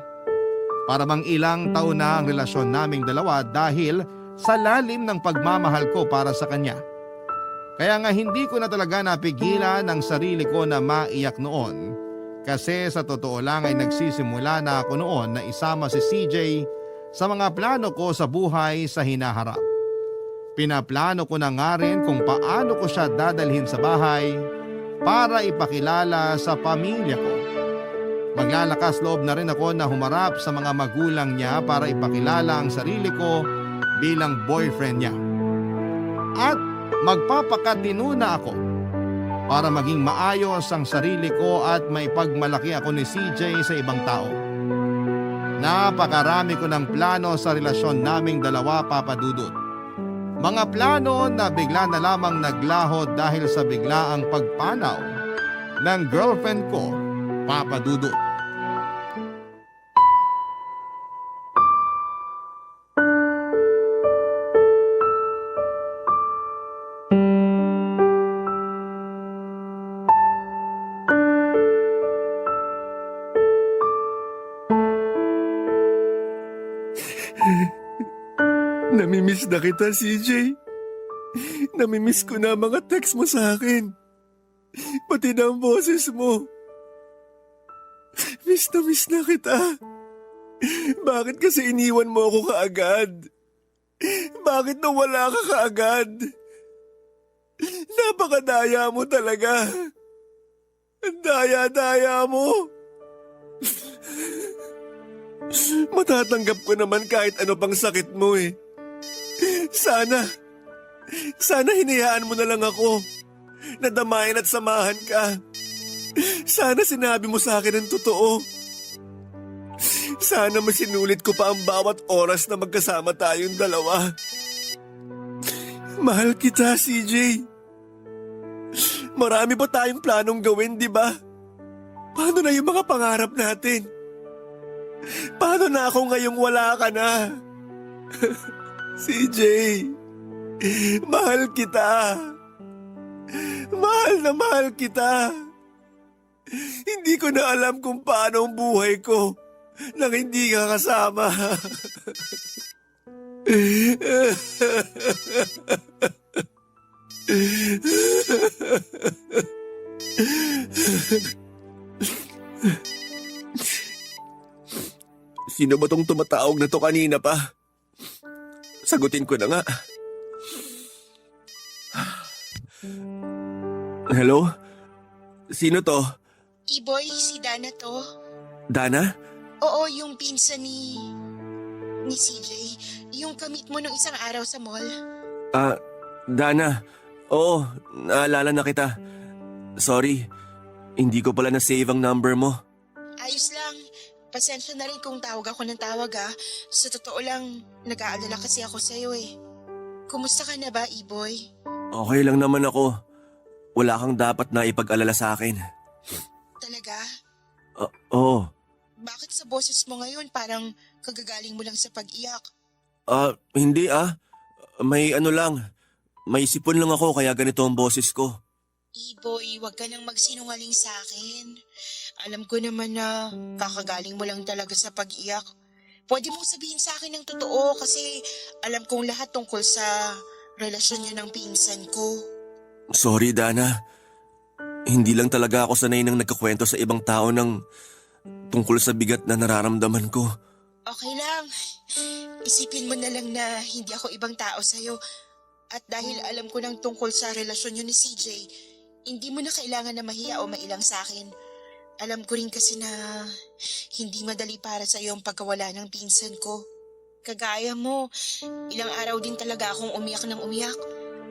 Para mang ilang taon na ang relasyon naming dalawa dahil sa lalim ng pagmamahal ko para sa kanya. Kaya nga hindi ko na talaga napigilan ang sarili ko na maiyak noon kasi sa totoo lang ay nagsisimula na ako noon na isama si CJ sa mga plano ko sa buhay sa hinaharap. Pinaplano ko na nga rin kung paano ko siya dadalhin sa bahay para ipakilala sa pamilya ko. Maglalakas loob na rin ako na humarap sa mga magulang niya para ipakilala ang sarili ko bilang boyfriend niya. At magpapakatino na ako para maging maayos ang sarili ko at maipagmalaki ako ni CJ sa ibang tao. Napakarami ko ng plano sa relasyon naming dalawa, Papa Dudut. Mga plano na bigla na lamang naglaho dahil sa biglaang pagpanaw ng girlfriend ko, Papa Dudut. Namimiss na kita, CJ. Namimiss ko na mga text mo sa akin. Pati na ang boses mo. Miss na kita. Bakit kasi iniwan mo ako kaagad? Bakit nawala ka kaagad? Napakadaya mo talaga. Ang daya-daya mo. Matatanggap ko naman kahit ano pang sakit mo eh. Sana hinayaan mo na lang ako. Nadamayan at samahan ka. Sana sinabi mo sa akin ang totoo. Sana masinulit ko pa ang bawat oras na magkasama tayong dalawa. Mahal kita, CJ. Marami pa tayong planong gawin, di ba? Paano na yung mga pangarap natin? Paano na ako ngayong wala ka na? CJ, mahal kita. Mahal na mahal kita. Hindi ko na alam kung paano ang buhay ko nang hindi ka kasama. Sino ba tong tumatawag na to kanina pa? Sagutin ko na nga. Hello? Sino to? Iboy, si Dana to. Dana? Oo, yung pinsan ni CJ. Yung kamit mo nung isang araw sa mall. Dana. Oo, naalala na kita. Sorry, hindi ko pala na-save ang number mo. Ayos lang. Pasensya na rin kung tawag ako ng tawag ah. Sa totoo lang, nag-aalala kasi ako sa'yo eh. Kumusta ka na ba, Iboy? Okay lang naman ako. Wala kang dapat na ipag-alala sa akin. Talaga? Oo. Bakit sa boses mo ngayon parang kagagaling mo lang sa pag-iyak? Hindi May ano lang. May sipon lang ako kaya ganito ang boses ko. Iboy, wag ka nang magsinungaling sa akin. Alam ko naman na kakagaling mo lang talaga sa pag-iyak. Pwede mong sabihin sa akin ng totoo kasi alam kong lahat tungkol sa relasyon niyo ng pinsan ko. Sorry, Dana. Hindi lang talaga ako sanay nang nagkakwento sa ibang tao ng tungkol sa bigat na nararamdaman ko. Okay lang. Isipin mo na lang na hindi ako ibang tao sa'yo. At dahil alam ko ng tungkol sa relasyon niyo ni CJ, hindi mo na kailangan na mahiya o mailang sa akin. Alam ko rin kasi na hindi madali para sa iyo ang pagkawala ng pinsan ko. Kagaya mo, ilang araw din talaga akong umiyak ng umiyak.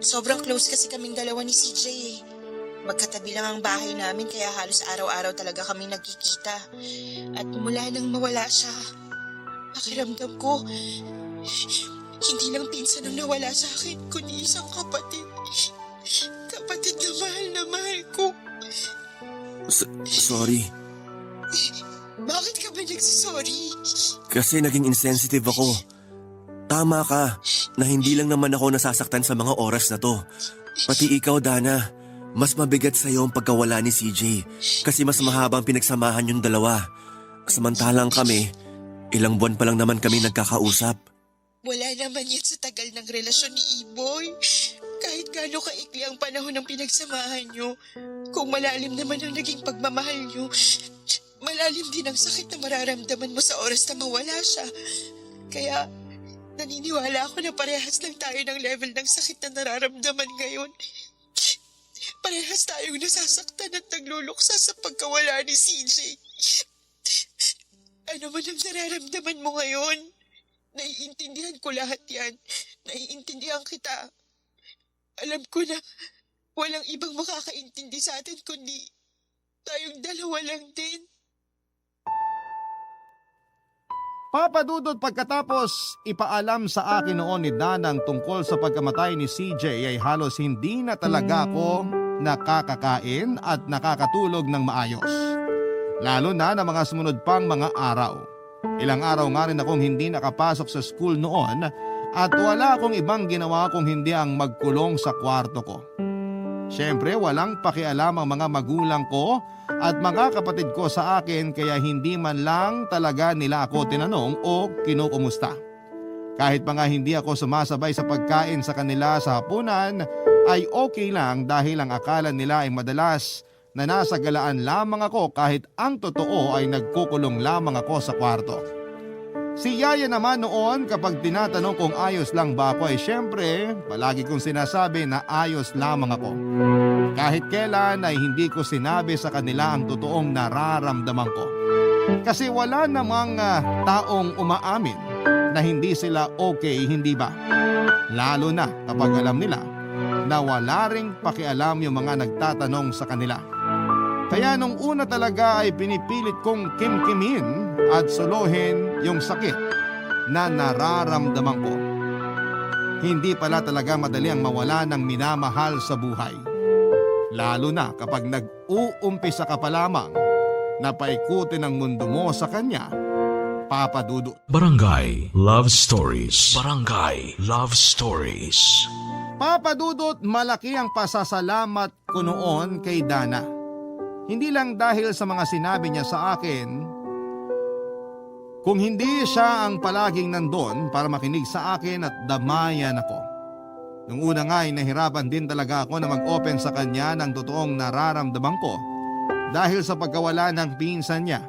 Sobrang close kasi kaming dalawa ni CJ eh. Magkatabi lang ang bahay namin kaya halos araw-araw talaga kaming nagkikita. At mula nang mawala siya, pakiramdam ko, hindi lang pinsan ang nawala sa akin, kundi isang kapatid. Kapatid na mahal ko. Sorry. Bakit ka ba nagsasorry? Kasi naging insensitive ako. Tama ka na hindi lang naman ako nasasaktan sa mga oras na to. Pati ikaw, Dana. Mas mabigat sa'yo ang pagkawala ni CJ kasi mas mahabang pinagsamahan yung dalawa. Samantalang kami, ilang buwan pa lang naman kami nagkakausap. Wala naman yan sa tagal ng relasyon ni Iboy. Kahit gaano kaikli ang panahon ng pinagsamahan nyo, kung malalim naman ang naging pagmamahal nyo, malalim din ang sakit na mararamdaman mo sa oras na mawala siya. Kaya naniniwala ako na parehas lang tayo ng level ng sakit na nararamdaman ngayon. Parehas tayong nasasaktan at nagluluksa sa pagkawala ni CJ. Ano man ang nararamdaman mo ngayon? Naiintindihan ko lahat yan. Naiintindihan kita. Alam ko na walang ibang makakaintindi sa atin kundi tayong dalawa lang din. Papa Dudut, pagkatapos ipaalam sa akin noon ni Danang tungkol sa pagkamatay ni CJ ay halos hindi na talaga ako nakakakain at nakakatulog ng maayos. Lalo na ng mga sumunod pang mga araw. Ilang araw nga rin akong hindi nakapasok sa school noon at wala akong ibang ginawa kung hindi ang magkulong sa kwarto ko. Siyempre walang pakialam ang mga magulang ko at mga kapatid ko sa akin kaya hindi man lang talaga nila ako tinanong o kinukumusta. Kahit pa nga hindi ako sumasabay sa pagkain sa kanila sa hapunan ay okay lang dahil ang akala nila ay madalas na nasa galaan lamang ako kahit ang totoo ay nagkukulong lamang ako sa kwarto. Si Yaya naman noon kapag tinatanong kung ayos lang ba ako ay syempre palagi kong sinasabi na ayos lamang ako. Kahit kailan ay hindi ko sinabi sa kanila ang totoong nararamdaman ko. Kasi wala namang taong umaamin na hindi sila okay, hindi ba? Lalo na kapag alam nila na wala ring pakialam yung mga nagtatanong sa kanila. Kaya nung una talaga ay pinipilit kong kimkimin at suluhin yung sakit na nararamdaman ko. Hindi pala talaga madali ang mawala ng minamahal sa buhay. Lalo na kapag nag-uumpisa ka pa lamang na paikutin ang mundo mo sa kanya, Papa Dudut. Barangay Love Stories. Barangay Love Stories. Papa Dudut, malaki ang pasasalamat ko noon kay Dana. Hindi lang dahil sa mga sinabi niya sa akin, kung hindi siya ang palaging nandun para makinig sa akin at damayan ako. Nung una nga ay nahirapan din talaga ako na mag-open sa kanya ng totoong nararamdaman ko dahil sa pagkawala ng pinsan niya.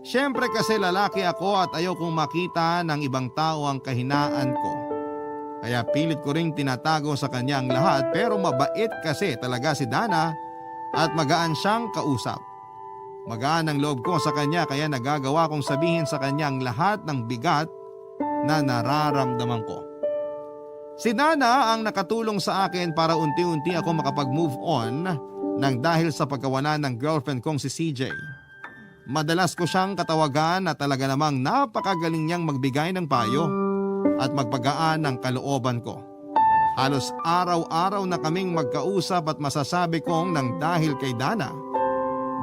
Siyempre kasi lalaki ako at ayaw kong makita ng ibang tao ang kahinaan ko. Kaya pilit ko ring tinatago sa kanya ang lahat pero mabait kasi talaga si Dana at magaan siyang kausap. Magaan ang loob ko sa kanya kaya nagagawa kong sabihin sa kanya ang lahat ng bigat na nararamdaman ko. Si Dana ang nakatulong sa akin para unti-unti ako makapag-move on nang dahil sa pagkawala ng girlfriend kong si CJ. Madalas ko siyang katawagan na talaga namang napakagaling niyang magbigay ng payo at magpagaan ng kalooban ko. Halos araw-araw na kaming magkausap at masasabi kong nang dahil kay Dana,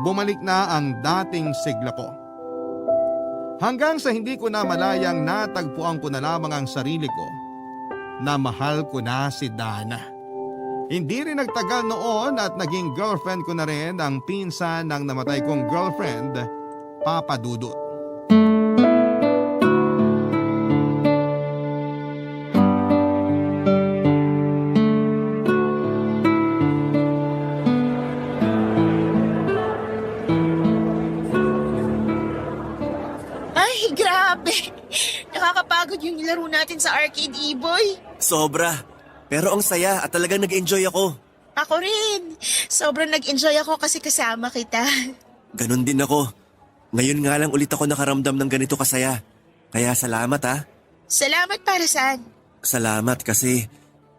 bumalik na ang dating sigla ko. Hanggang sa hindi ko na malayang natagpuan ko na lamang ang sarili ko na mahal ko na si Dana. Hindi rin nagtagal noon at naging girlfriend ko na rin ang pinsan ng namatay kong girlfriend, Papa Dudut. Ay, grabe! Nakakapagod yung nilaro natin sa arcade, Iboy. Sobra. Pero ang saya at talagang nag-enjoy ako. Ako rin. Sobrang nag-enjoy ako kasi kasama kita. Ganon din ako. Ngayon nga lang ulit ako nakaramdam ng ganito kasaya. Kaya salamat ha. Salamat para saan? Salamat kasi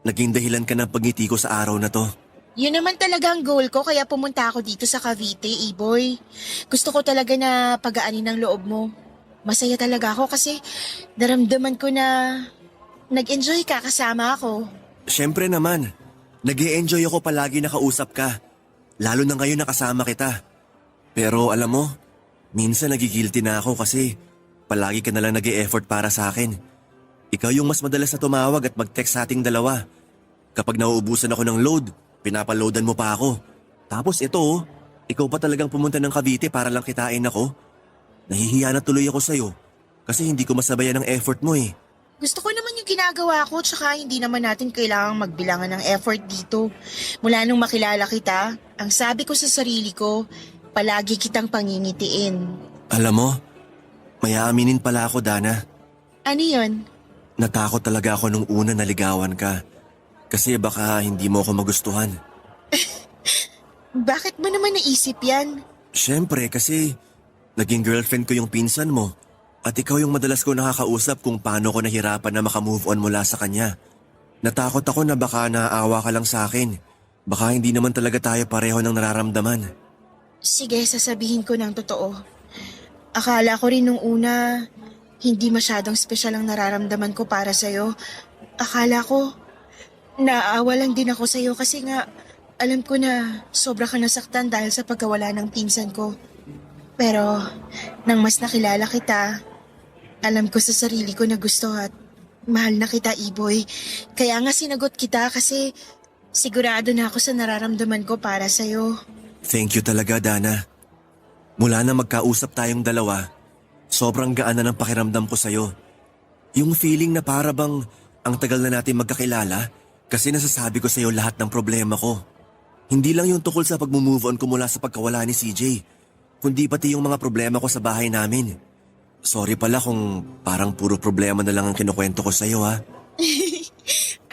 naging dahilan ka ng pagngiti ko sa araw na to. Yun naman talaga ang goal ko kaya pumunta ako dito sa Cavite, Iboy. Gusto ko talaga na pagaanin ang loob mo. Masaya talaga ako kasi naramdaman ko na nag-enjoy ka kasama ako. Siyempre naman, nag-e-enjoy ako palagi nakausap ka. Lalo na ngayon nakasama kita. Pero alam mo, minsan nagigilty na ako kasi palagi ka na lang nag-e-effort para sa akin. Ikaw yung mas madalas na tumawag at mag-text sa ating dalawa. Kapag nauubusan ako ng load, pinapaloadan mo pa ako. Tapos ito, ikaw pa talagang pumunta ng Cavite para lang kitain ako. Nahihiya na tuloy ako sa'yo kasi hindi ko masabayan ang effort mo eh. Gusto ko naman yung ginagawa ko tsaka hindi naman natin kailangang magbilangan ng effort dito. Mula nung makilala kita, ang sabi ko sa sarili ko, palagi kitang pangingitiin. Alam mo, may aaminin pala ako, Dana. Ano yun? Natakot talaga ako nung una naligawan ka. Kasi baka hindi mo ako magustuhan. Bakit mo naman naisip yan? Siyempre kasi naging girlfriend ko yung pinsan mo. At ikaw yung madalas ko nakakausap kung paano ko nahirapan na makamove on mula sa kanya. Natakot ako na baka naaawa ka lang sa akin. Baka hindi naman talaga tayo pareho ng nararamdaman. Sige, sasabihin ko ng totoo. Akala ko rin nung una, hindi masyadong espesyal ang nararamdaman ko para sa'yo. Akala ko, naaawa lang din ako sa'yo kasi nga, alam ko na sobra ka nasaktan dahil sa pagkawala ng pinsan ko. Pero, nang mas nakilala kita, alam ko sa sarili ko na gusto at mahal na kita, Iboy. Kaya nga sinagot kita kasi sigurado na ako sa nararamdaman ko para sa'yo. Thank you talaga, Dana. Mula na magkausap tayong dalawa, sobrang gaan na ng pakiramdam ko sa'yo. Yung feeling na para bang ang tagal na natin magkakilala kasi nasasabi ko sa'yo lahat ng problema ko. Hindi lang yung tukol sa pag-move on ko mula sa pagkawala ni CJ, kundi pati yung mga problema ko sa bahay namin. Sorry pala kung parang puro problema na lang ang kinukwento ko sa'yo ha.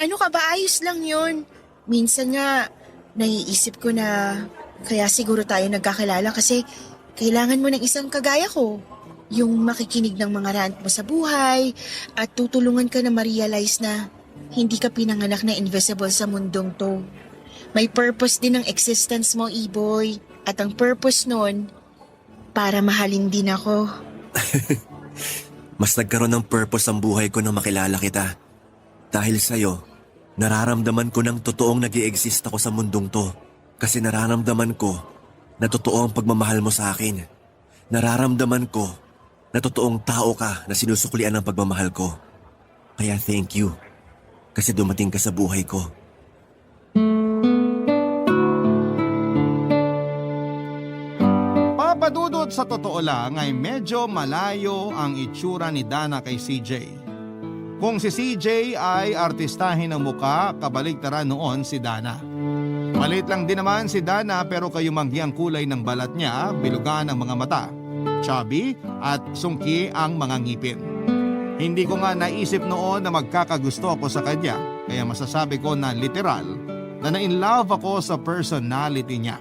Ano ka ba? Ayos lang yun. Minsan nga, naiisip ko na kaya siguro tayo nagkakilala kasi kailangan mo ng isang kagaya ko. Yung makikinig ng mga rant mo sa buhay at tutulungan ka na ma-realize na hindi ka pinanganak na invisible sa mundong to. May purpose din ang existence mo, Iboy. At ang purpose nun, para mahalin din ako. Mas nagkaroon ng purpose ang buhay ko nang makilala kita. Dahil sa'yo, nararamdaman ko ng totoong nag-i-exist ako sa mundong to. Kasi nararamdaman ko na totoo ang pagmamahal mo sa akin. Nararamdaman ko na totoong tao ka na sinusuklian ng pagmamahal ko. Kaya thank you. Kasi dumating ka sa buhay ko. Papadudod sa totoo lang ay medyo malayo ang itsura ni Dana kay CJ. Kung si CJ ay artistahin ng muka, kabaligtaran noon si Dana. Malit lang din naman si Dana pero kayumanggi ang kulay ng balat niya, bilugan ang mga mata, chubby at sungki ang mga ngipin. Hindi ko nga naisip noon na magkakagusto ako sa kanya, kaya masasabi ko na literal na na-inlove ako sa personality niya.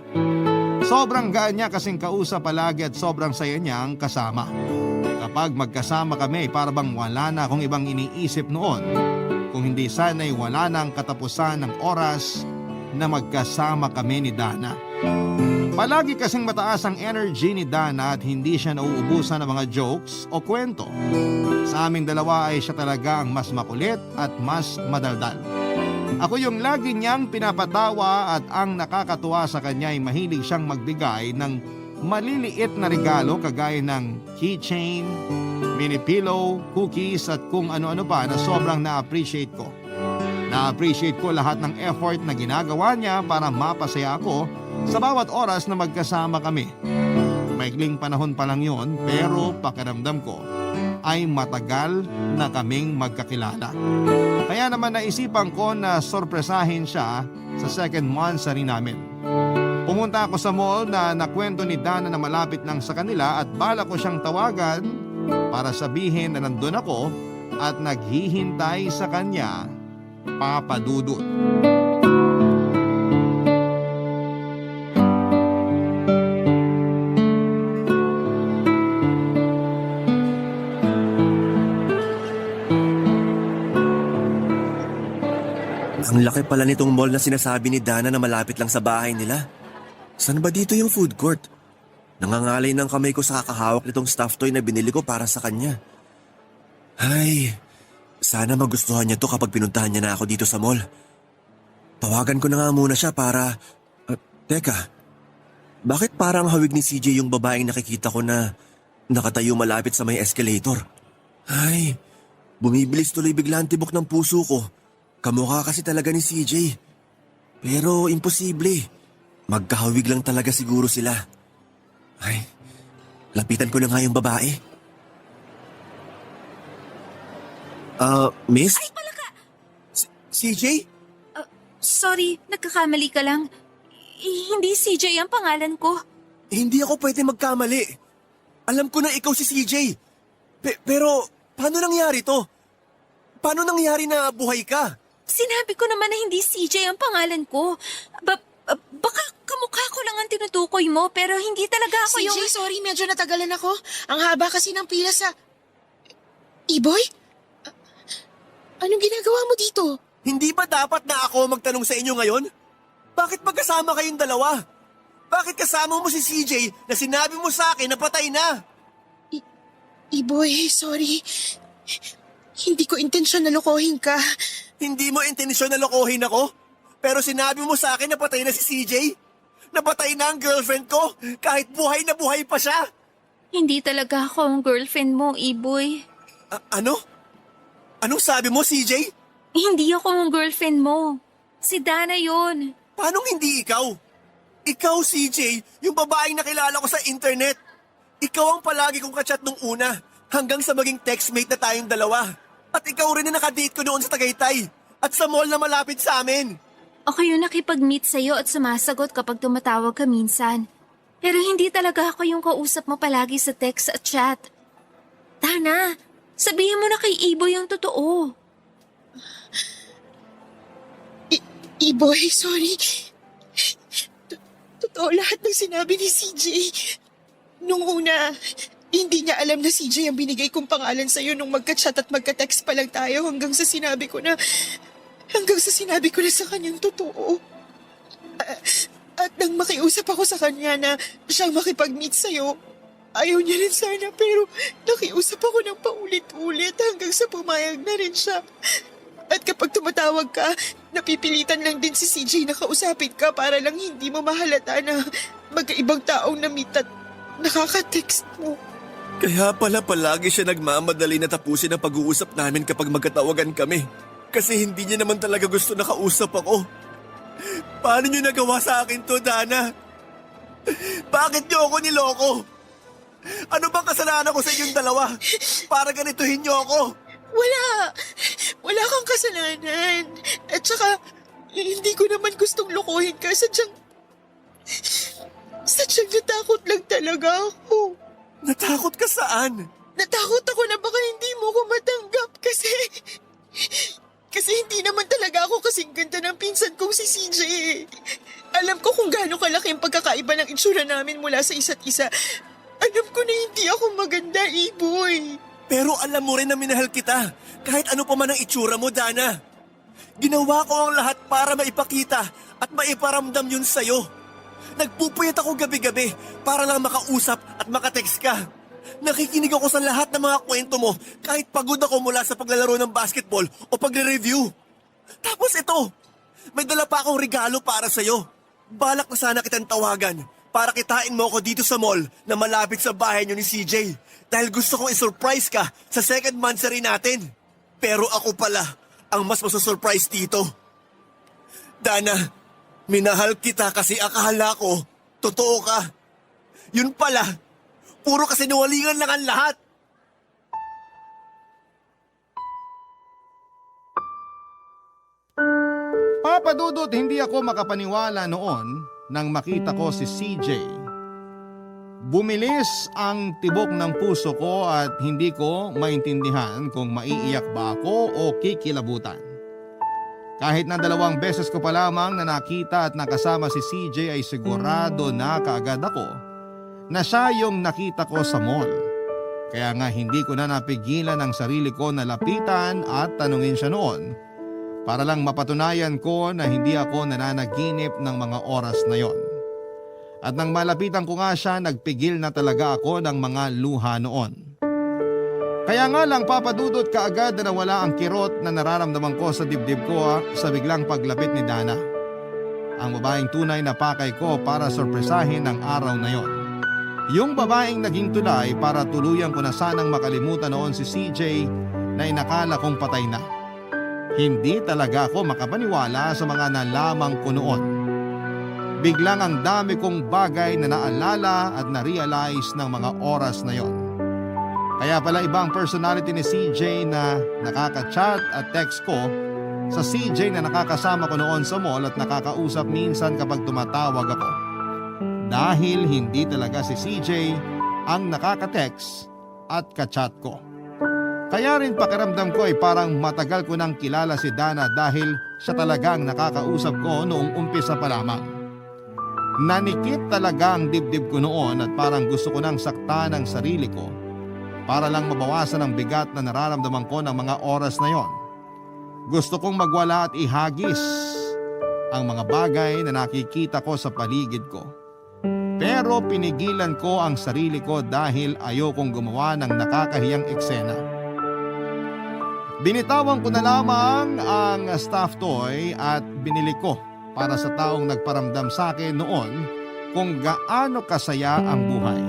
Sobrang gaan niya kasing kausap palagi at sobrang saya niyang kasama. Kapag magkasama kami, para bang wala na akong ibang iniisip noon. Kung hindi sana'y wala nang katapusan ng oras na magkasama kami ni Dana. Palagi kasing mataas ang energy ni Dana at hindi siya nauubusan ng mga jokes o kwento. Sa aming dalawa ay siya talaga ang mas makulit at mas madaldal. Ako yung lagi niyang pinapatawa at ang nakakatuwa sa kanya ay mahilig siyang magbigay ng maliliit na regalo kagaya ng keychain, mini pillow, cookies at kung ano-ano pa na sobrang na-appreciate ko. Na-appreciate ko lahat ng effort na ginagawa niya para mapasaya ako sa bawat oras na magkasama kami. Maikling panahon pa lang yun pero pakiramdam ko ay matagal na kaming magkakilala. Kaya naman naisipan ko na sorpresahin siya sa second monthsary namin. Pumunta ako sa mall na nakwento ni Dana na malapit lang sa kanila at bala ko siyang tawagan para sabihin na nandun ako at naghihintay sa kanya, Papa Dudut. laki pala nitong mall na sinasabi ni Dana na malapit lang sa bahay nila. Saan ba dito yung food court? Nangangalay ng kamay ko sa kakahawak nitong stuffed toy na binili ko para sa kanya. Ay, sana magustuhan niya to kapag pinuntahan niya na ako dito sa mall. Tawagan ko na nga muna siya para… teka, bakit parang hawig ni CJ yung babaeng nakikita ko na nakatayo malapit sa may escalator? Ay, bumibilis tuloy bigla ang tibok ng puso ko. Kamukha kasi talaga ni CJ. Pero imposible. Magkahawig lang talaga siguro sila. Ay, lapitan ko na nga yung babae. Miss? Ay, palaka! CJ? Sorry, nagkakamali ka lang. Hindi CJ ang pangalan ko. Hindi ako pwede magkamali. Alam ko na ikaw si CJ. Pero paano nangyari to? Paano nangyari na buhay ka? Sinabi ko naman na hindi CJ ang pangalan ko. Baka kamukha ko lang ang tinutukoy mo, pero hindi talaga ako CJ, yung… sorry, medyo natagalan ako. Ang haba kasi ng pila sa… Iboy? Anong ginagawa mo dito? Hindi ba dapat na ako magtanong sa inyo ngayon? Bakit magkasama kayong dalawa? Bakit kasama mo si CJ na sinabi mo sa akin na patay na? Iboy, sorry. Hindi ko intensyon na lokohin ka. Hindi mo intensyon na lokohin ako? Pero sinabi mo sa akin na patay na si CJ? Napatay na ang girlfriend ko kahit buhay na buhay pa siya? Hindi talaga ako ang girlfriend mo, Iboy. Ano? Anong sabi mo, CJ? Hindi ako ang girlfriend mo. Si Dana yun. Paano hindi ikaw? Ikaw, CJ, yung babaeng nakilala ko sa internet. Ikaw ang palagi kong kachat nung una hanggang sa maging textmate na tayong dalawa. At ikaw rin na nakadate ko noon sa Tagaytay at sa mall na malapit sa amin. Ako yung nakipag-meet sa'yo at sumasagot kapag tumatawag ka minsan. Pero hindi talaga ako yung kausap mo palagi sa text at chat. Dana, sabihin mo na kay Iboy yung totoo. Iboy, sorry. Totoo lahat ng sinabi ni CJ. Nung una, hindi niya alam na CJ ang binigay kong pangalan sa'yo nung magka-chat at magka-text pa lang tayo hanggang sa sinabi ko na sa kanyang totoo. At nang makiusap ako sa kanya na siyang makipag-meet sa'yo, ayaw niya rin sana pero nakiusap ako ng paulit-ulit hanggang sa pumayag na rin siya. At kapag tumatawag ka, napipilitan lang din si CJ na kausapin ka para lang hindi mo mahalata na magkaibang taong na-meet at nakaka-text mo. Kaya pala palagi siya nagmamadali na tapusin ang pag-uusap namin kapag magkatawagan kami. Kasi hindi niya naman talaga gusto na kausap ako. Paano niyo nagawa sa akin to, Dana? Bakit niyo ako niloko? Ano bang kasalanan ko sa inyong dalawa? Para ganituhin niyo ako? Wala kang kasalanan. At saka, hindi ko naman gustong lokohin ka. Sadyang natakot lang talaga ako. Natakot ka saan? Natakot ako na baka hindi mo ko matanggap kasi hindi naman talaga ako kasing ganda ng pinsan kong si CJ. Alam ko kung gaano kalaki ang pagkakaiba ng itsura namin mula sa isa't isa. Alam ko na hindi ako maganda, Iboy. Pero alam mo rin na minahal kita. Kahit ano pa man ang itsura mo, Dana. Ginawa ko ang lahat para maipakita at maiparamdam yun sa'yo. Nagpupuyat ako gabi-gabi para lang makausap at makatext ka. Nakikinig ako sa lahat ng mga kwento mo kahit pagod ako mula sa paglalaro ng basketball o pagre-review. Tapos ito, may dala pa akong regalo para sa'yo. Balak na sana kitang tawagan para kitain mo ako dito sa mall na malapit sa bahay niyo ni CJ. Dahil gusto kong isurprise ka sa second monthsary natin. Pero ako pala ang mas masusurprise dito. Dana, minahal kita kasi akala ko totoo ka. Yun pala, puro kasinungalingan lang ang lahat. Papa Dudut, hindi ako makapaniwala noon nang makita ko si CJ. Bumilis ang tibok ng puso ko at hindi ko maintindihan kung maiiyak ba ako o kikilabutan. Kahit na 2 beses ko pa lamang na nakita at nakasama si CJ ay sigurado na kaagad ako na siya yung nakita ko sa mall. Kaya nga hindi ko na napigilan ang sarili ko na lapitan at tanungin siya noon para lang mapatunayan ko na hindi ako nananaginip ng mga oras na yon. At nang malapitan ko nga siya, nagpigil na talaga ako ng mga luha noon. Kaya nga lang papadudot kaagad na nawala ang kirot na nararamdaman ko sa dibdib ko sa biglang paglapit ni Dana. Ang babaeng tunay na pakay ko para sorpresahin ang araw na yon. Yung babaeng naging tulay para tuluyan ko na sanang makalimutan noon si CJ na inakala kong patay na. Hindi talaga ako makapaniwala sa mga nalaman ko noon. Biglang ang dami kong bagay na naalala at na-realize ng mga oras na yon. Kaya pala ibang personality ni CJ na nakaka-chat at text ko sa CJ na nakakasama ko noon sa mall at nakakausap minsan kapag tumatawag ako. Dahil hindi talaga si CJ ang nakaka-text at ka-chat ko. Kaya rin pakiramdam ko ay parang matagal ko nang kilala si Dana dahil siya talagang nakakausap ko noong umpisa pa lamang. Nanikip talaga ang dibdib ko noon at parang gusto ko nang saktan ang sarili ko para lang mabawasan ang bigat na nararamdaman ko ng mga oras na yon. Gusto kong magwala at ihagis ang mga bagay na nakikita ko sa paligid ko. Pero pinigilan ko ang sarili ko dahil ayokong gumawa ng nakakahiyang eksena. Binitawan ko na lamang ang stuffed toy at binili ko para sa taong nagparamdam sa akin noon kung gaano kasaya ang buhay.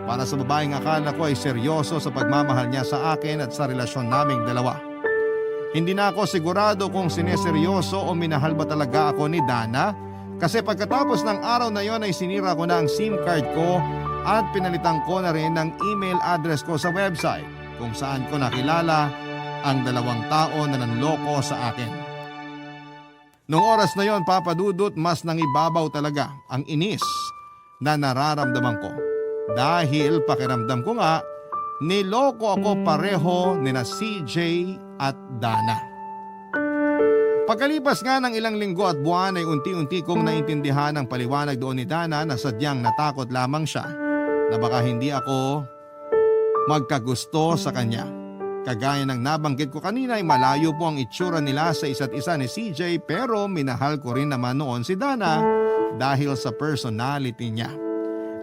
Para sa babaeng akala ko ay seryoso sa pagmamahal niya sa akin at sa relasyon naming dalawa. Hindi na ako sigurado kung sineseryoso o minahal ba talaga ako ni Dana kasi pagkatapos ng araw na yon ay sinira ko na ang SIM card ko at pinalitan ko na rin ng email address ko sa website kung saan ko nakilala ang dalawang tao na nanloko sa akin. Noong oras na yon, papadudot, mas nangibabaw talaga ang inis na nararamdaman ko. Dahil pakiramdam ko nga, niloko ako pareho nina CJ at Dana. Pagkalipas nga ng ilang linggo at buwan ay unti-unti kong naintindihan ang paliwanag doon ni Dana na sadyang natakot lamang siya na baka hindi ako magkagusto sa kanya. Kagaya ng nabanggit ko kanina ay malayo po ang itsura nila sa isa't isa ni CJ pero minahal ko rin naman noon si Dana dahil sa personality niya.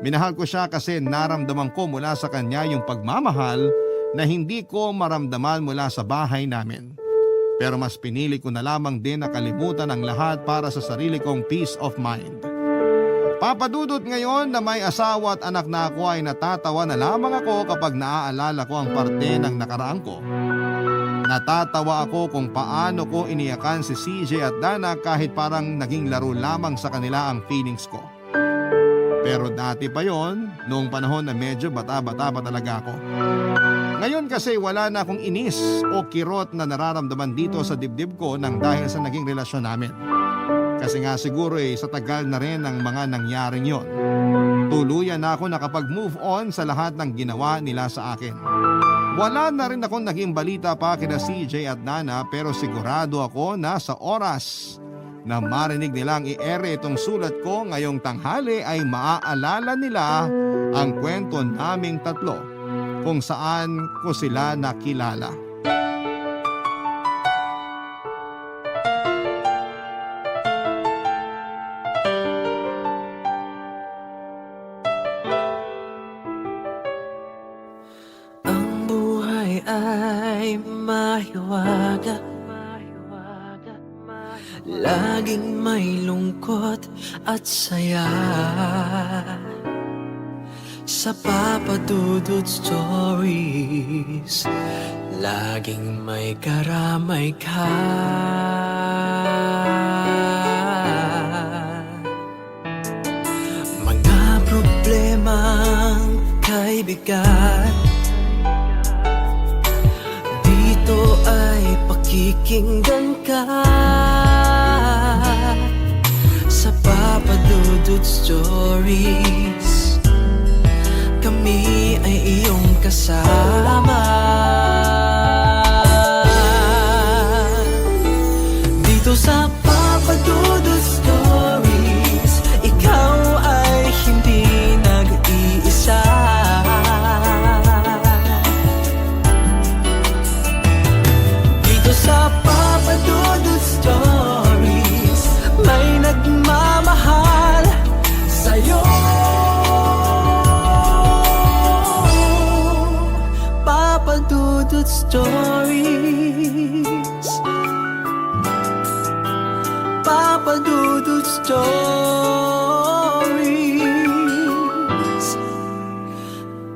Minahal ko siya kasi naramdaman ko mula sa kanya yung pagmamahal na hindi ko maramdaman mula sa bahay namin. Pero mas pinili ko na lamang din na kalimutan ang lahat para sa sarili kong peace of mind. Papadudot ngayon na may asawa at anak na ako ay natatawa na lamang ako kapag naaalala ko ang parte ng nakaraan ko. Natatawa ako kung paano ko iniyakan si CJ at Dana kahit parang naging laro lamang sa kanila ang feelings ko. Pero dati pa yon, noong panahon na medyo bata-bata pa talaga ako. Ngayon kasi wala na akong inis o kirot na nararamdaman dito sa dibdib ko nang dahil sa naging relasyon namin. Kasi nga siguro sa tagal na rin ang mga nangyaring yon. Tuluyan na ako nakapag-move on sa lahat ng ginawa nila sa akin. Wala na rin akong naging balita pa kina CJ at Dana pero sigurado ako na sa oras na marinig nilang i-ere itong sulat ko ngayong tanghali ay maaalala nila ang kwento naming tatlo kung saan ko sila nakilala. Ang buhay ay mahiwaga, laging may lungkot at saya. Sa Papa Dudut Stories, laging may karamay ka. Mga problemang kaibigan, dito ay pakikinggan ka. Sa Papa Dudut Stories, kami ay iyong kasama. Dito sa Papa Dudut Stories, ikaw ay hindi nag-iisa. Dito sa Papa Dudut Dudut Stories. Papa Dudut Stories.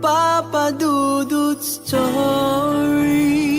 Papa Dudut Stories.